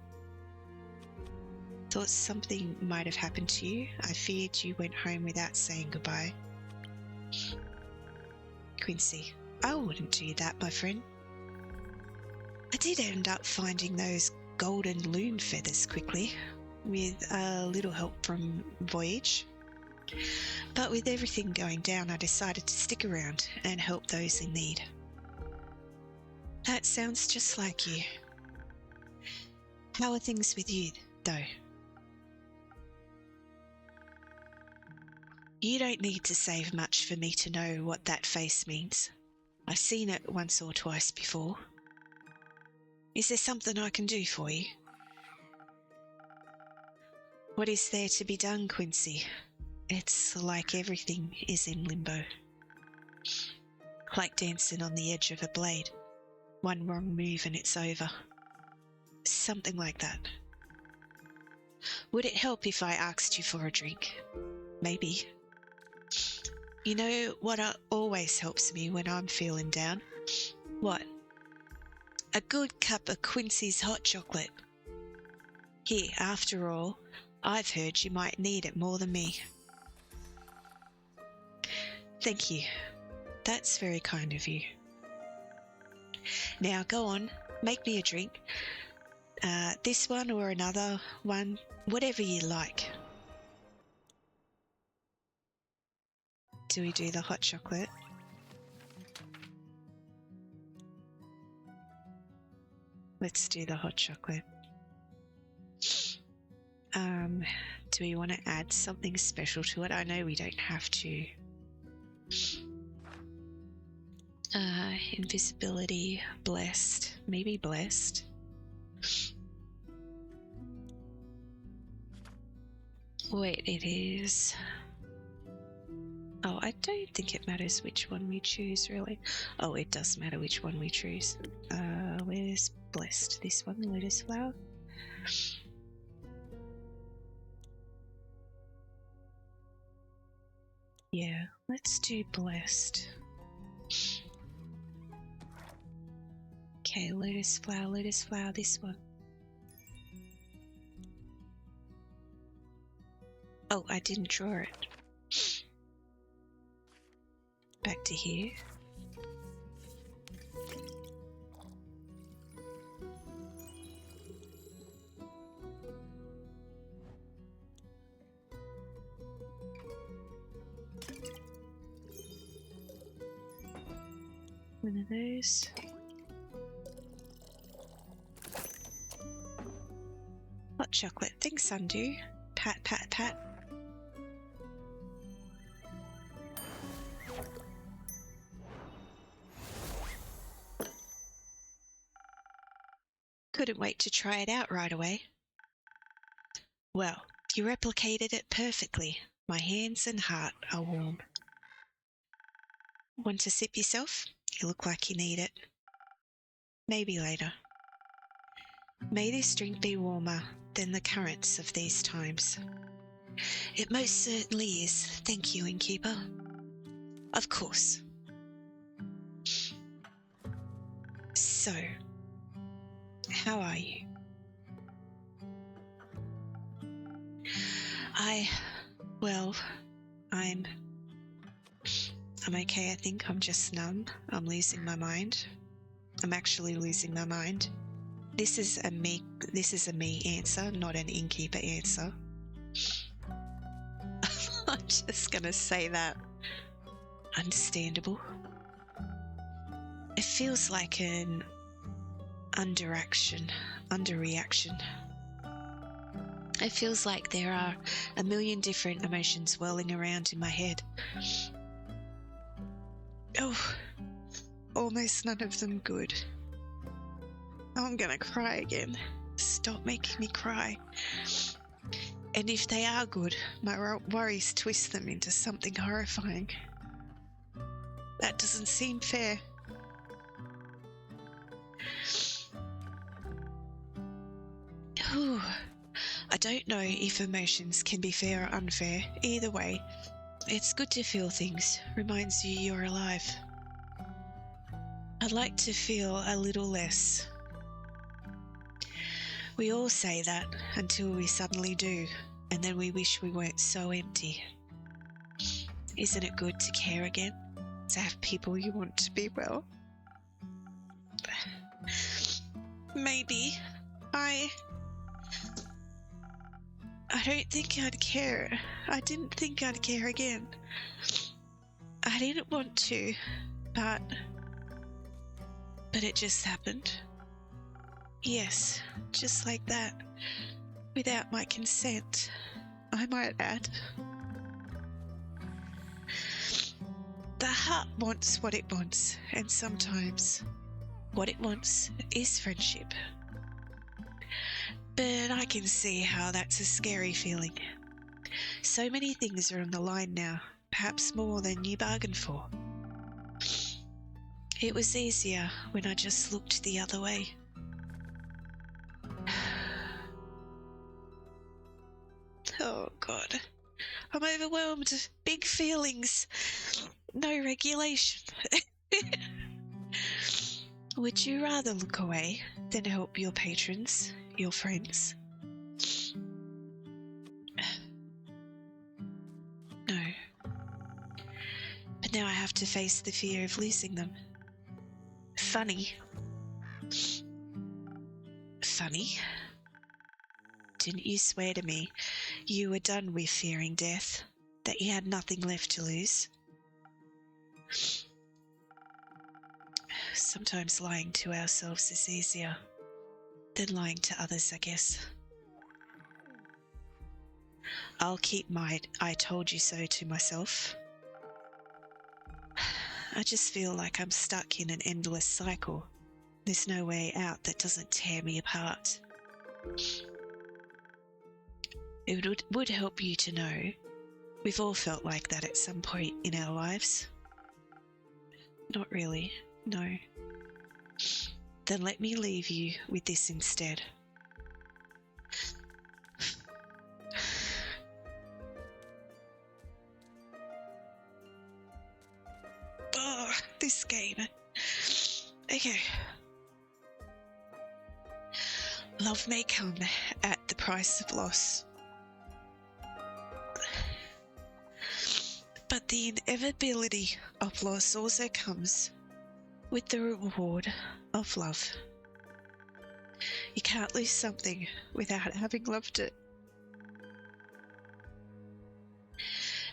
Thought something might have happened to you. I feared you went home without saying goodbye. Quincy, I wouldn't do that, my friend. I did end up finding those golden loon feathers quickly, with a little help from Voyage. But with everything going down, I decided to stick around and help those in need. That sounds just like you. How are things with you, though? You don't need to say much for me to know what that face means. I've seen it once or twice before. Is there something I can do for you? What is there to be done, Quincy? It's like everything is in limbo. Like dancing on the edge of a blade. One wrong move and it's over. Something like that. Would it help if I asked you for a drink? Maybe. You know what always helps me when I'm feeling down? What? A good cup of Quincy's hot chocolate. Here, after all, I've heard you might need it more than me. Thank you. That's very kind of you. Now go on, make me a drink. This one or another one, whatever you like. Do we do the hot chocolate? Let's do the hot chocolate. Do we want to add something special to it? I know we don't have to. Invisibility, blessed, maybe blessed. Wait, it is. Oh, I don't think it matters which one we choose, really. Oh, it does matter which one we choose. Where's blessed? This one, the lotus flower. Yeah, let's do blessed. Okay, lotus flower, this one. Oh, I didn't draw it. Back to here. One of those. Hot chocolate. Thanks, Undo. Pat, pat, pat. Couldn't wait to try it out right away. Well, you replicated it perfectly. My hands and heart are warm. Want to sip yourself? You look like you need it. Maybe later. May this drink be warmer than the currents of these times. It most certainly is. Thank you, innkeeper. Of course. So, how are you? I'm okay, I think. I'm just numb. I'm losing my mind. I'm actually losing my mind. This is a me answer, not an innkeeper answer. I'm just gonna say that. Understandable. It feels like an underreaction. It feels like there are a million different emotions swirling around in my head. Oh, almost none of them good. I'm gonna cry again. Stop making me cry. And if they are good, my worries twist them into something horrifying. That doesn't seem fair. Ooh. I don't know if emotions can be fair or unfair. Either way, it's good to feel things. Reminds you you're alive. I'd like to feel a little less. We all say that until we suddenly do, and then we wish we weren't so empty. Isn't it good to care again? To have people you want to be well? Maybe. I don't think I'd care. I didn't think I'd care again. I didn't want to, but it just happened. Yes, just like that. Without my consent, I might add. The heart wants what it wants, and sometimes what it wants is friendship. But I can see how that's a scary feeling. So many things are on the line now, perhaps more than you bargained for. It was easier when I just looked the other way. Oh God, I'm overwhelmed. Big feelings. No regulation. Would you rather look away than help your patrons, your friends? No. But now I have to face the fear of losing them. Funny. Funny? Didn't you swear to me you were done with fearing death, that you had nothing left to lose? Sometimes lying to ourselves is easier than lying to others, I guess. I'll keep my "I told you so" to myself. I just feel like I'm stuck in an endless cycle. There's no way out that doesn't tear me apart. It would help you to know we've all felt like that at some point in our lives. Not really, no. Then let me leave you with this instead. Oh, this game. Okay. Love may come at the price of loss, but the inevitability of loss also comes with the reward of love. You can't lose something without having loved it.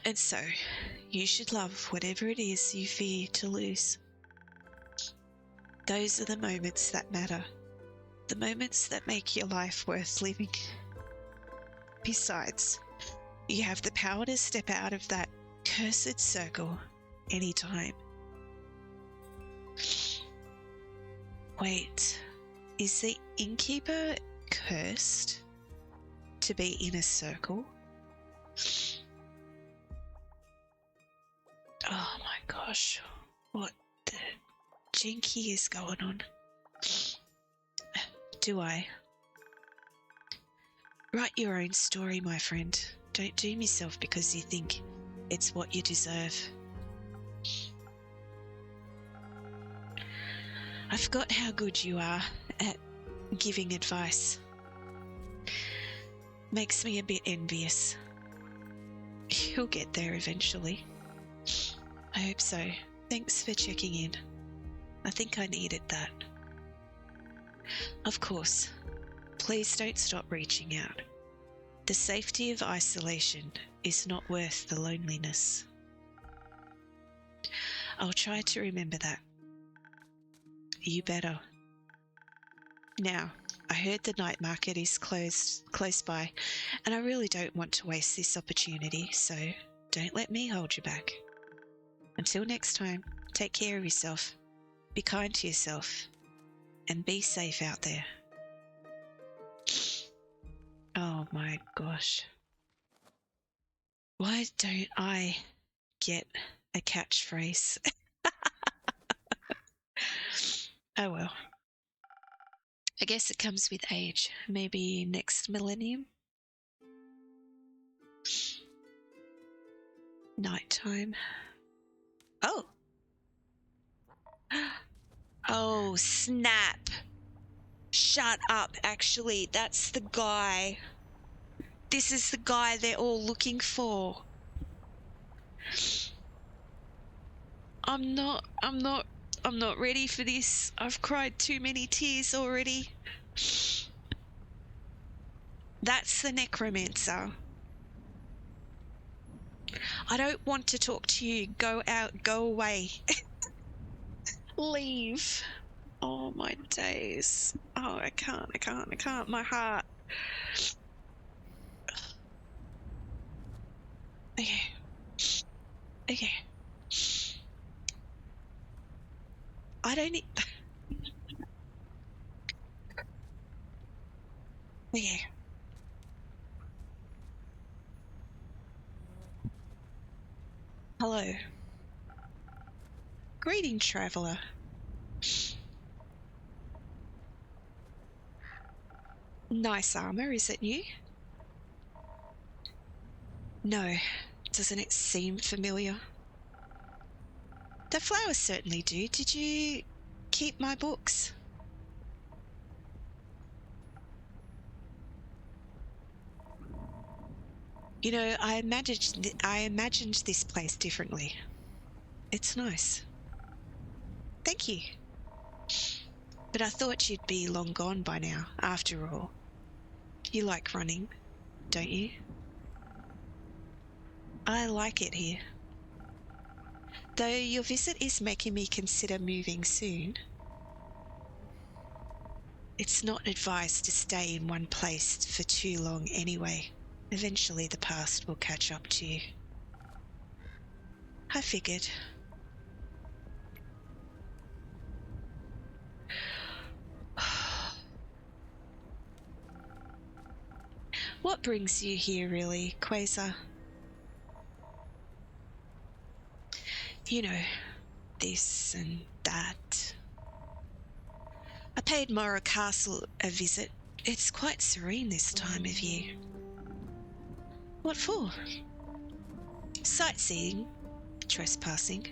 And so, you should love whatever it is you fear to lose. Those are the moments that matter. The moments that make your life worth living. Besides, you have the power to step out of that cursed circle anytime. Wait, is the innkeeper cursed to be in a circle? Oh my gosh, what the jinky is going on? Do I? Write your own story, my friend. Don't doom yourself because you think it's what you deserve. I forgot how good you are at giving advice. Makes me a bit envious. You'll get there eventually. I hope so. Thanks for checking in. I think I needed that. Of course, please don't stop reaching out. The safety of isolation is not worth the loneliness. I'll try to remember that. You better. Now, I heard the night market is close by, and I really don't want to waste this opportunity, so don't let me hold you back. Until next time, take care of yourself, be kind to yourself, and be safe out there. Oh my gosh. Why don't I get a catchphrase? Oh well. I guess it comes with age. Maybe next millennium? Nighttime. Oh! Oh, snap! Shut up, actually. That's the guy. This is the guy they're all looking for. I'm not ready for this. I've cried too many tears already. That's the necromancer. I don't want to talk to you. Go out, go away. Leave. Oh, my days. Oh, I can't. My heart. Okay. I don't need... Okay. Hello. Greeting, traveller. Nice armor, is it new? No. Doesn't it seem familiar? The flowers certainly do. Did you keep my books? You know, I imagined this place differently. It's nice. Thank you. But I thought you'd be long gone by now, after all. You like running, don't you? I like it here. Though your visit is making me consider moving soon. It's not advised to stay in one place for too long anyway. Eventually the past will catch up to you. I figured. What brings you here, really, CozyGaming? You know, this and that. I paid Morrow Castle a visit. It's quite serene this time of year. What for? Sightseeing, trespassing.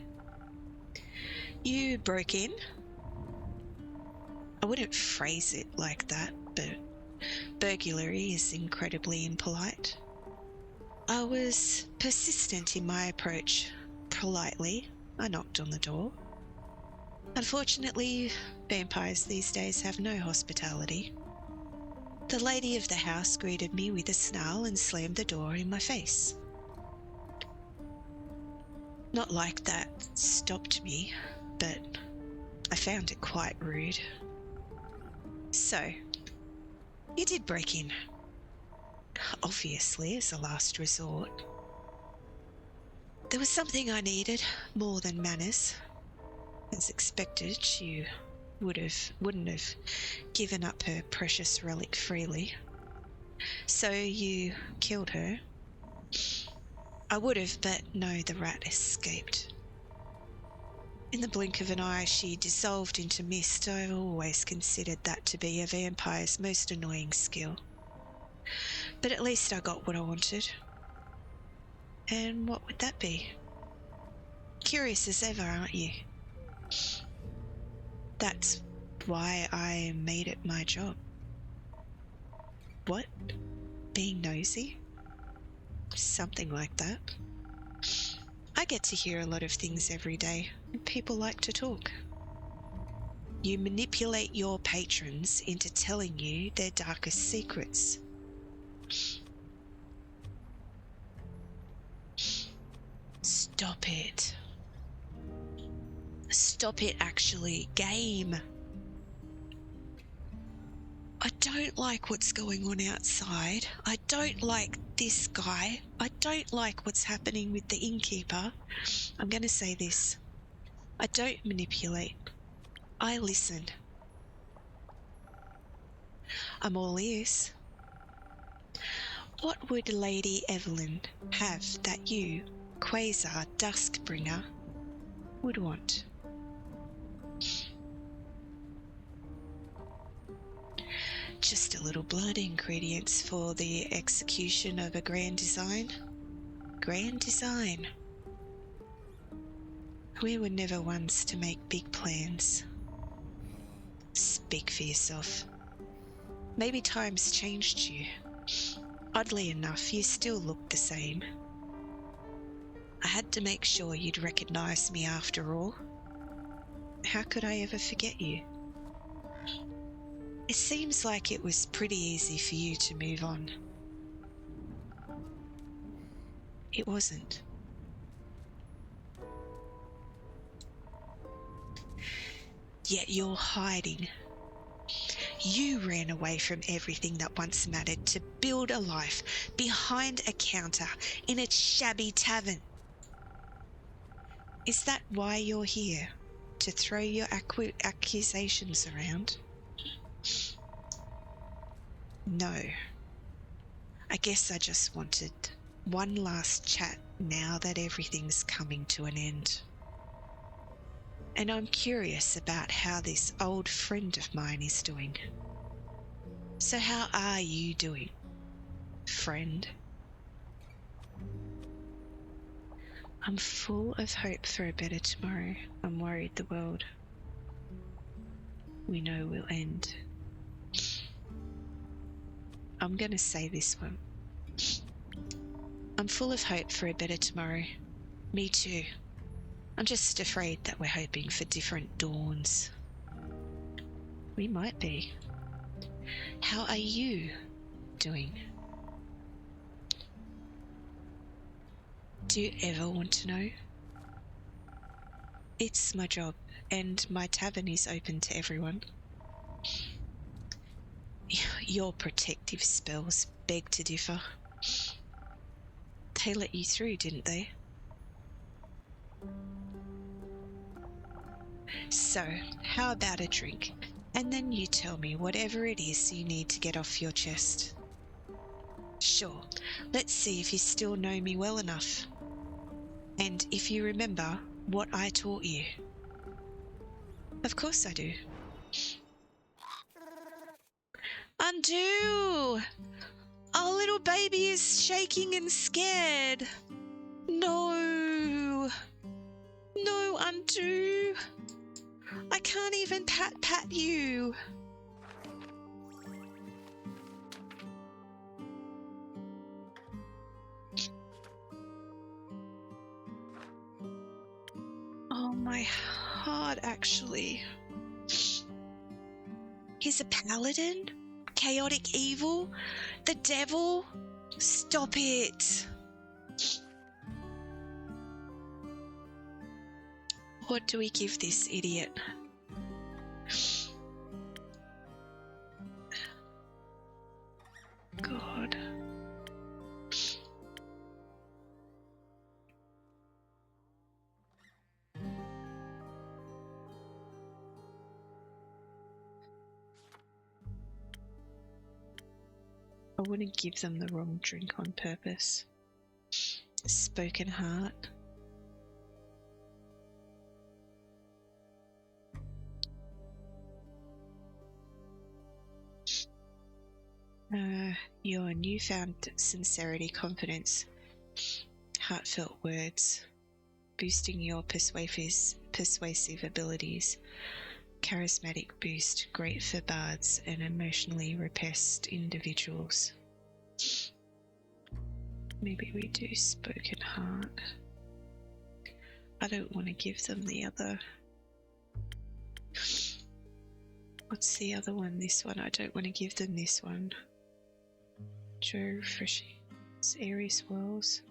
You broke in? I wouldn't phrase it like that, but burglary is incredibly impolite. I was persistent in my approach. Politely, I knocked on the door. Unfortunately, vampires these days have no hospitality. The lady of the house greeted me with a snarl and slammed the door in my face. Not like that stopped me, but I found it quite rude. So, you did break in. Obviously, as a last resort. There was something I needed, more than manners. As expected, she wouldn't have given up her precious relic freely. So you killed her. I would have, but no, the rat escaped. In the blink of an eye, she dissolved into mist. I always considered that to be a vampire's most annoying skill. But at least I got what I wanted. And what would that be? Curious as ever, aren't you? That's why I made it my job. What? Being nosy? Something like that. I get to hear a lot of things every day, and people like to talk. You manipulate your patrons into telling you their darkest secrets. Stop it. Stop it, actually. Game. I don't like what's going on outside. I don't like this guy. I don't like what's happening with the innkeeper. I'm going to say this. I don't manipulate. I listen. I'm all ears. What would Lady Evelyn have that you, Quasar Duskbringer, would want? Just a little blood, ingredients for the execution of a grand design. Grand design. We were never ones to make big plans. Speak for yourself. Maybe times changed you. Oddly enough, you still look the same. I had to make sure you'd recognize me after all. How could I ever forget you? It seems like it was pretty easy for you to move on. It wasn't. Yet you're hiding. You ran away from everything that once mattered to build a life behind a counter in a shabby tavern. Is that why you're here? To throw your accusations around? No. I guess I just wanted one last chat now that everything's coming to an end. And I'm curious about how this old friend of mine is doing. So how are you doing, friend? I'm full of hope for a better tomorrow. I'm worried the world we know will end. I'm going to say this one. I'm full of hope for a better tomorrow. Me too. I'm just afraid that we're hoping for different dawns. We might be. How are you doing? Do you ever want to know? It's my job, and my tavern is open to everyone. Your protective spells beg to differ. They let you through, didn't they? So, how about a drink? And then you tell me whatever it is you need to get off your chest. Sure, let's see if you still know me well enough. And if you remember what I taught you. Of course I do. Undo! Our little baby is shaking and scared. No! No, Undo! I can't even pat you. Oh, my heart, actually. He's a paladin? Chaotic evil? The devil? Stop it. What do we give this idiot? God. I wouldn't give them the wrong drink on purpose. Spoken heart. Your newfound sincerity, confidence, heartfelt words, boosting your persuasive abilities, charismatic boost, great for bards and emotionally repressed individuals. Maybe we do spoken heart. I don't want to give them the other. What's the other one? This one. I don't want to give them this one. Joe refreshing. It's airy swirls.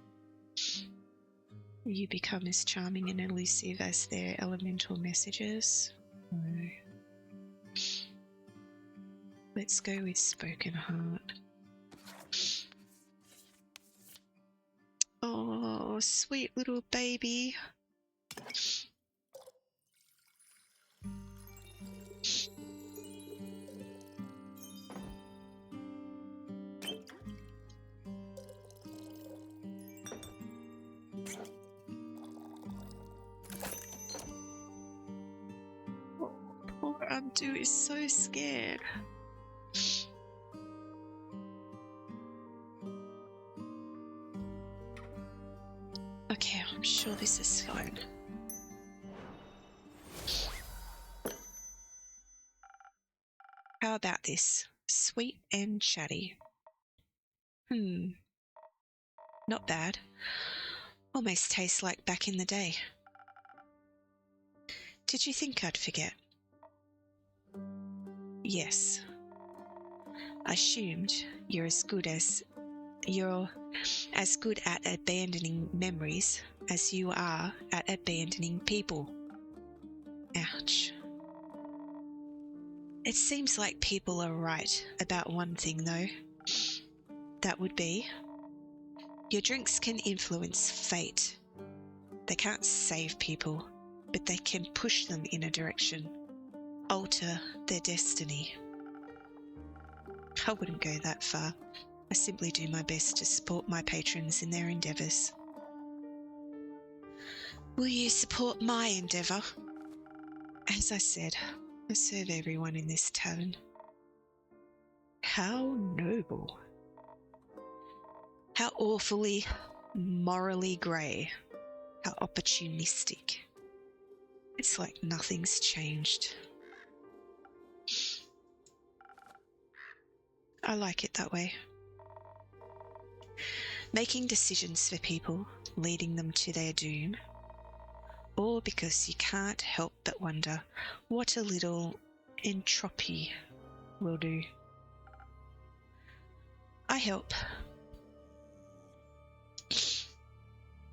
You become as charming and elusive as their elemental messages. No. Let's go with spoken heart. Oh, sweet little baby. Poor Undo is so scared. Okay, I'm sure this is fine. How about this? Sweet and chatty. Not bad. Almost tastes like back in the day. Did you think I'd forget? Yes. I assumed you're as good at abandoning memories as you are at abandoning people. Ouch. It seems like people are right about one thing, though. That would be, your drinks can influence fate. They can't save people, but they can push them in a direction, alter their destiny. I wouldn't go that far. I simply do my best to support my patrons in their endeavours. Will you support my endeavour? As I said, I serve everyone in this tavern. How noble. How awfully morally grey. How opportunistic. It's like nothing's changed. I like it that way. Making decisions for people, leading them to their doom, or because you can't help but wonder what a little entropy will do. I help.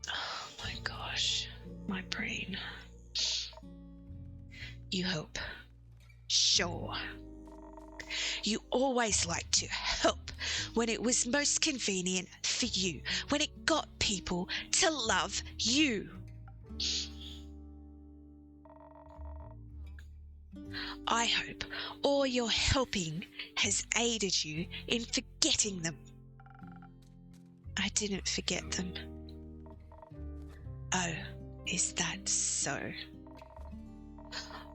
Oh my gosh, my brain. You help. Sure. You always liked to help when it was most convenient for you, when it got people to love you. I hope all your helping has aided you in forgetting them. I didn't forget them. Oh, is that so?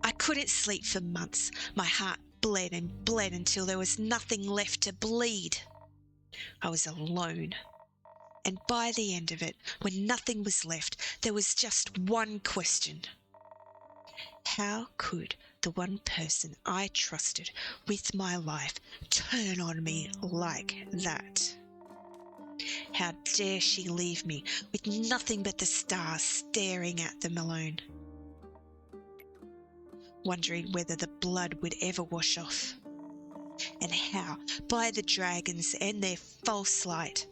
I couldn't sleep for months. My heart bled and bled until there was nothing left to bleed. I was alone. And by the end of it, when nothing was left, there was just one question. How could the one person I trusted with my life turn on me like that? How dare she leave me with nothing but the stars staring at them alone? Wondering whether the blood would ever wash off, and how, by the dragons and their false light,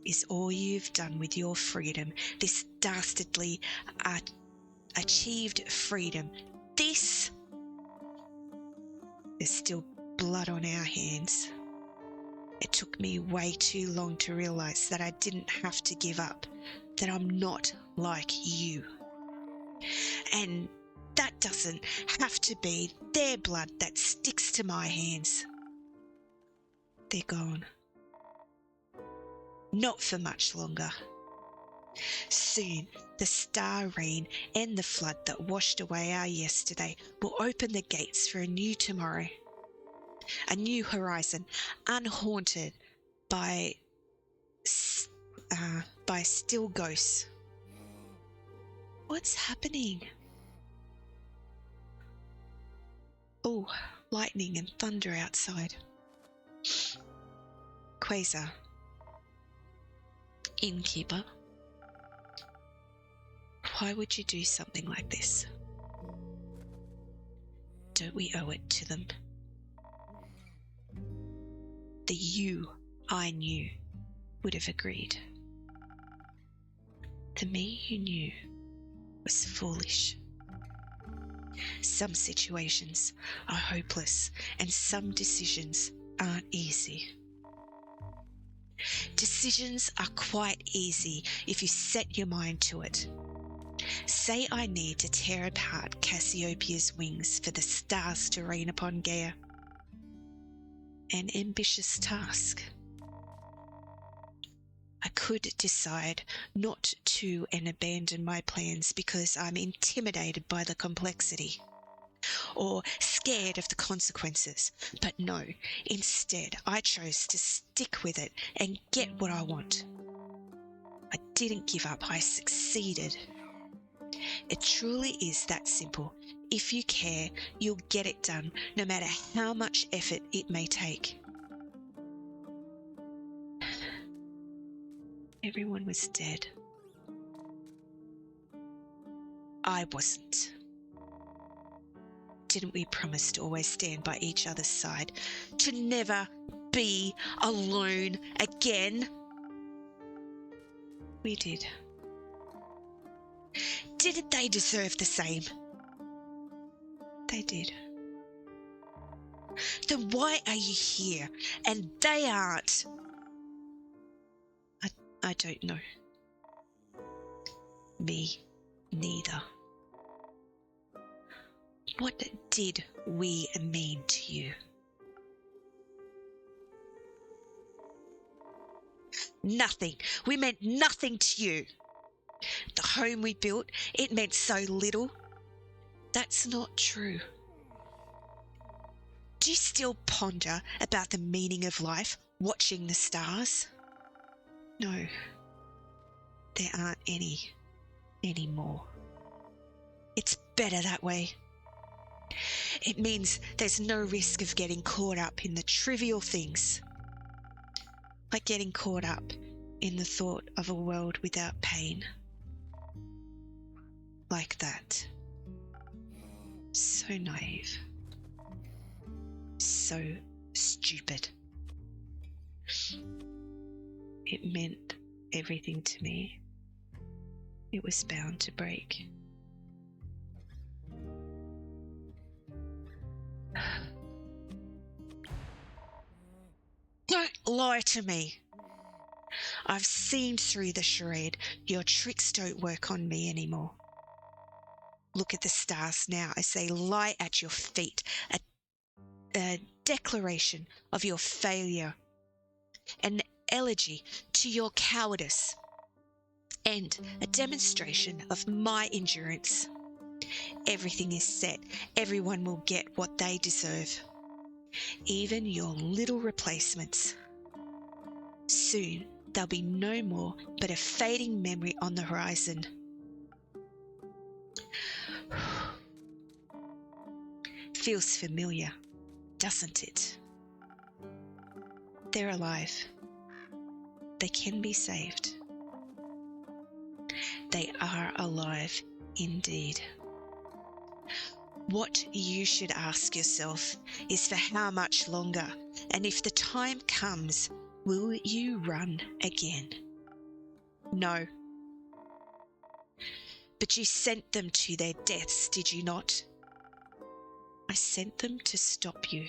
is all you've done with your freedom, this dastardly achieved freedom, this? There's still blood on our hands. It took me way too long to realize that I didn't have to give up, that I'm not like you. And that doesn't have to be their blood that sticks to my hands. They're gone. Not for much longer. Soon, the star rain and the flood that washed away our yesterday will open the gates for a new tomorrow. A new horizon, unhaunted by still ghosts. What's happening? Oh, lightning and thunder outside. CozyGaming. Innkeeper. Why would you do something like this? Don't we owe it to them? The you I knew would have agreed. The me you knew was foolish. Some situations are hopeless and some decisions aren't easy. Decisions are quite easy if you set your mind to it. Say I need to tear apart Cassiopeia's wings for the stars to rain upon Gaia. An ambitious task. I could decide not to and abandon my plans because I'm intimidated by the complexity or scared of the consequences. But no, instead I chose to stick with it and get what I want. I didn't give up, I succeeded. It truly is that simple. If you care, you'll get it done, no matter how much effort it may take. Everyone was dead. I wasn't. Didn't we promise to always stand by each other's side, to never be alone again? We did. Didn't they deserve the same? They did. Then why are you here and they aren't? I don't know. Me neither. What did we mean to you? Nothing. We meant nothing to you. The home we built, it meant so little. That's not true. Do you still ponder about the meaning of life, watching the stars? No, there aren't any anymore. It's better that way. It means there's no risk of getting caught up in the trivial things, like getting caught up in the thought of a world without pain. like that. So naive. So stupid. It meant everything to me. It was bound to break. Don't lie to me. I've seen through the charade. Your tricks don't work on me anymore. Look at the stars now as they lie at your feet. A declaration of your failure. An elegy to your cowardice. And a demonstration of my endurance. Everything is set. Everyone will get what they deserve. Even your little replacements. Soon, there'll be no more but a fading memory on the horizon. Feels familiar, doesn't it? They're alive. They can be saved. They are alive indeed. What you should ask yourself is for how much longer, and if the time comes, will you run again? No. But you sent them to their deaths, did you not? I sent them to stop you.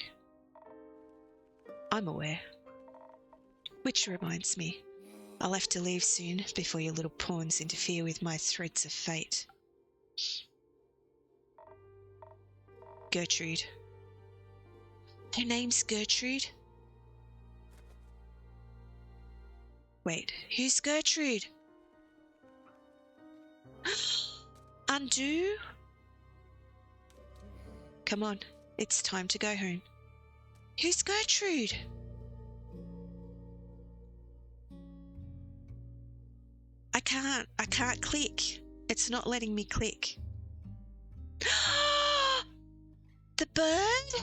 I'm aware. Which reminds me, I'll have to leave soon before your little pawns interfere with my threads of fate. Gertrude. Her name's Gertrude? Wait, who's Gertrude? Undo? Come on, it's time to go home. Who's Gertrude? I can't click. It's not letting me click. The bird?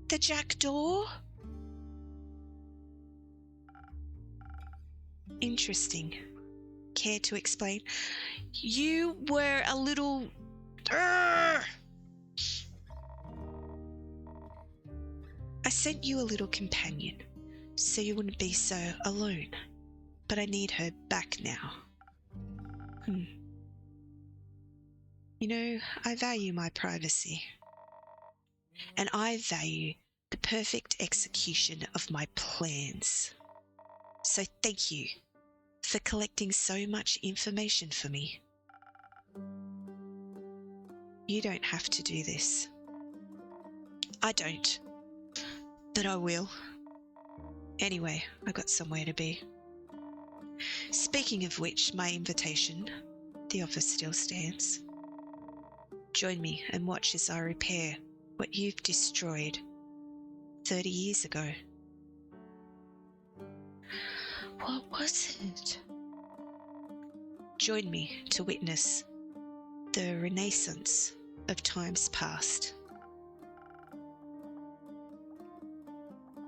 The jackdaw? Interesting. Care to explain? You were a little... I sent you a little companion, so you wouldn't be so alone. But I need her back now. You know, I value my privacy. And I value the perfect execution of my plans. So thank you for collecting so much information for me. You don't have to do this. I don't. But I will. Anyway, I've got somewhere to be. Speaking of which, my invitation, the offer still stands. Join me and watch as I repair what you've destroyed 30 years ago. What was it? Join me to witness the renaissance of times past.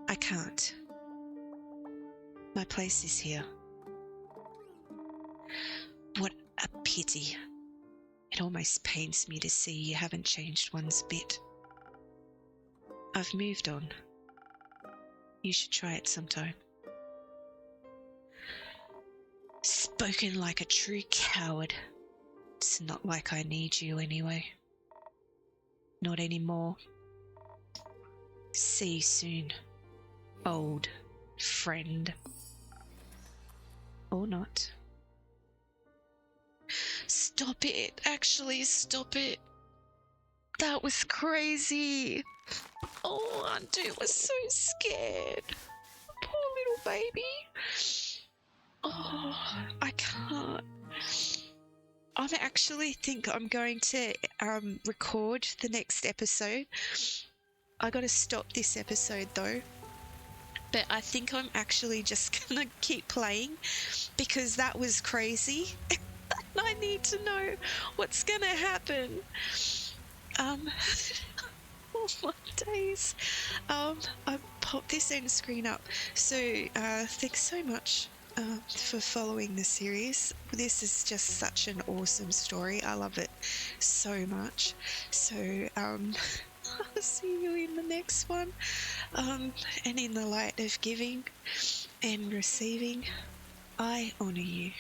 I can't. My place is here. What a pity. It almost pains me to see you haven't changed one bit. I've moved on. You should try it sometime. Spoken like a true coward. It's not like I need you anyway. Not anymore. See you soon, old friend. Or not. Stop it. Actually, stop it. That was crazy. Oh, Auntie was so scared. Poor little baby. Oh, I can't. I actually think I'm going to record the next episode. I gotta stop this episode though. But I think I'm actually just gonna keep playing because that was crazy. I need to know what's gonna happen. Oh my days. I popped this end screen up. So thanks so much for following the series. This is just such an awesome story. I love it so much. So, I'll see you in the next one. And in the light of giving and receiving, I honour you.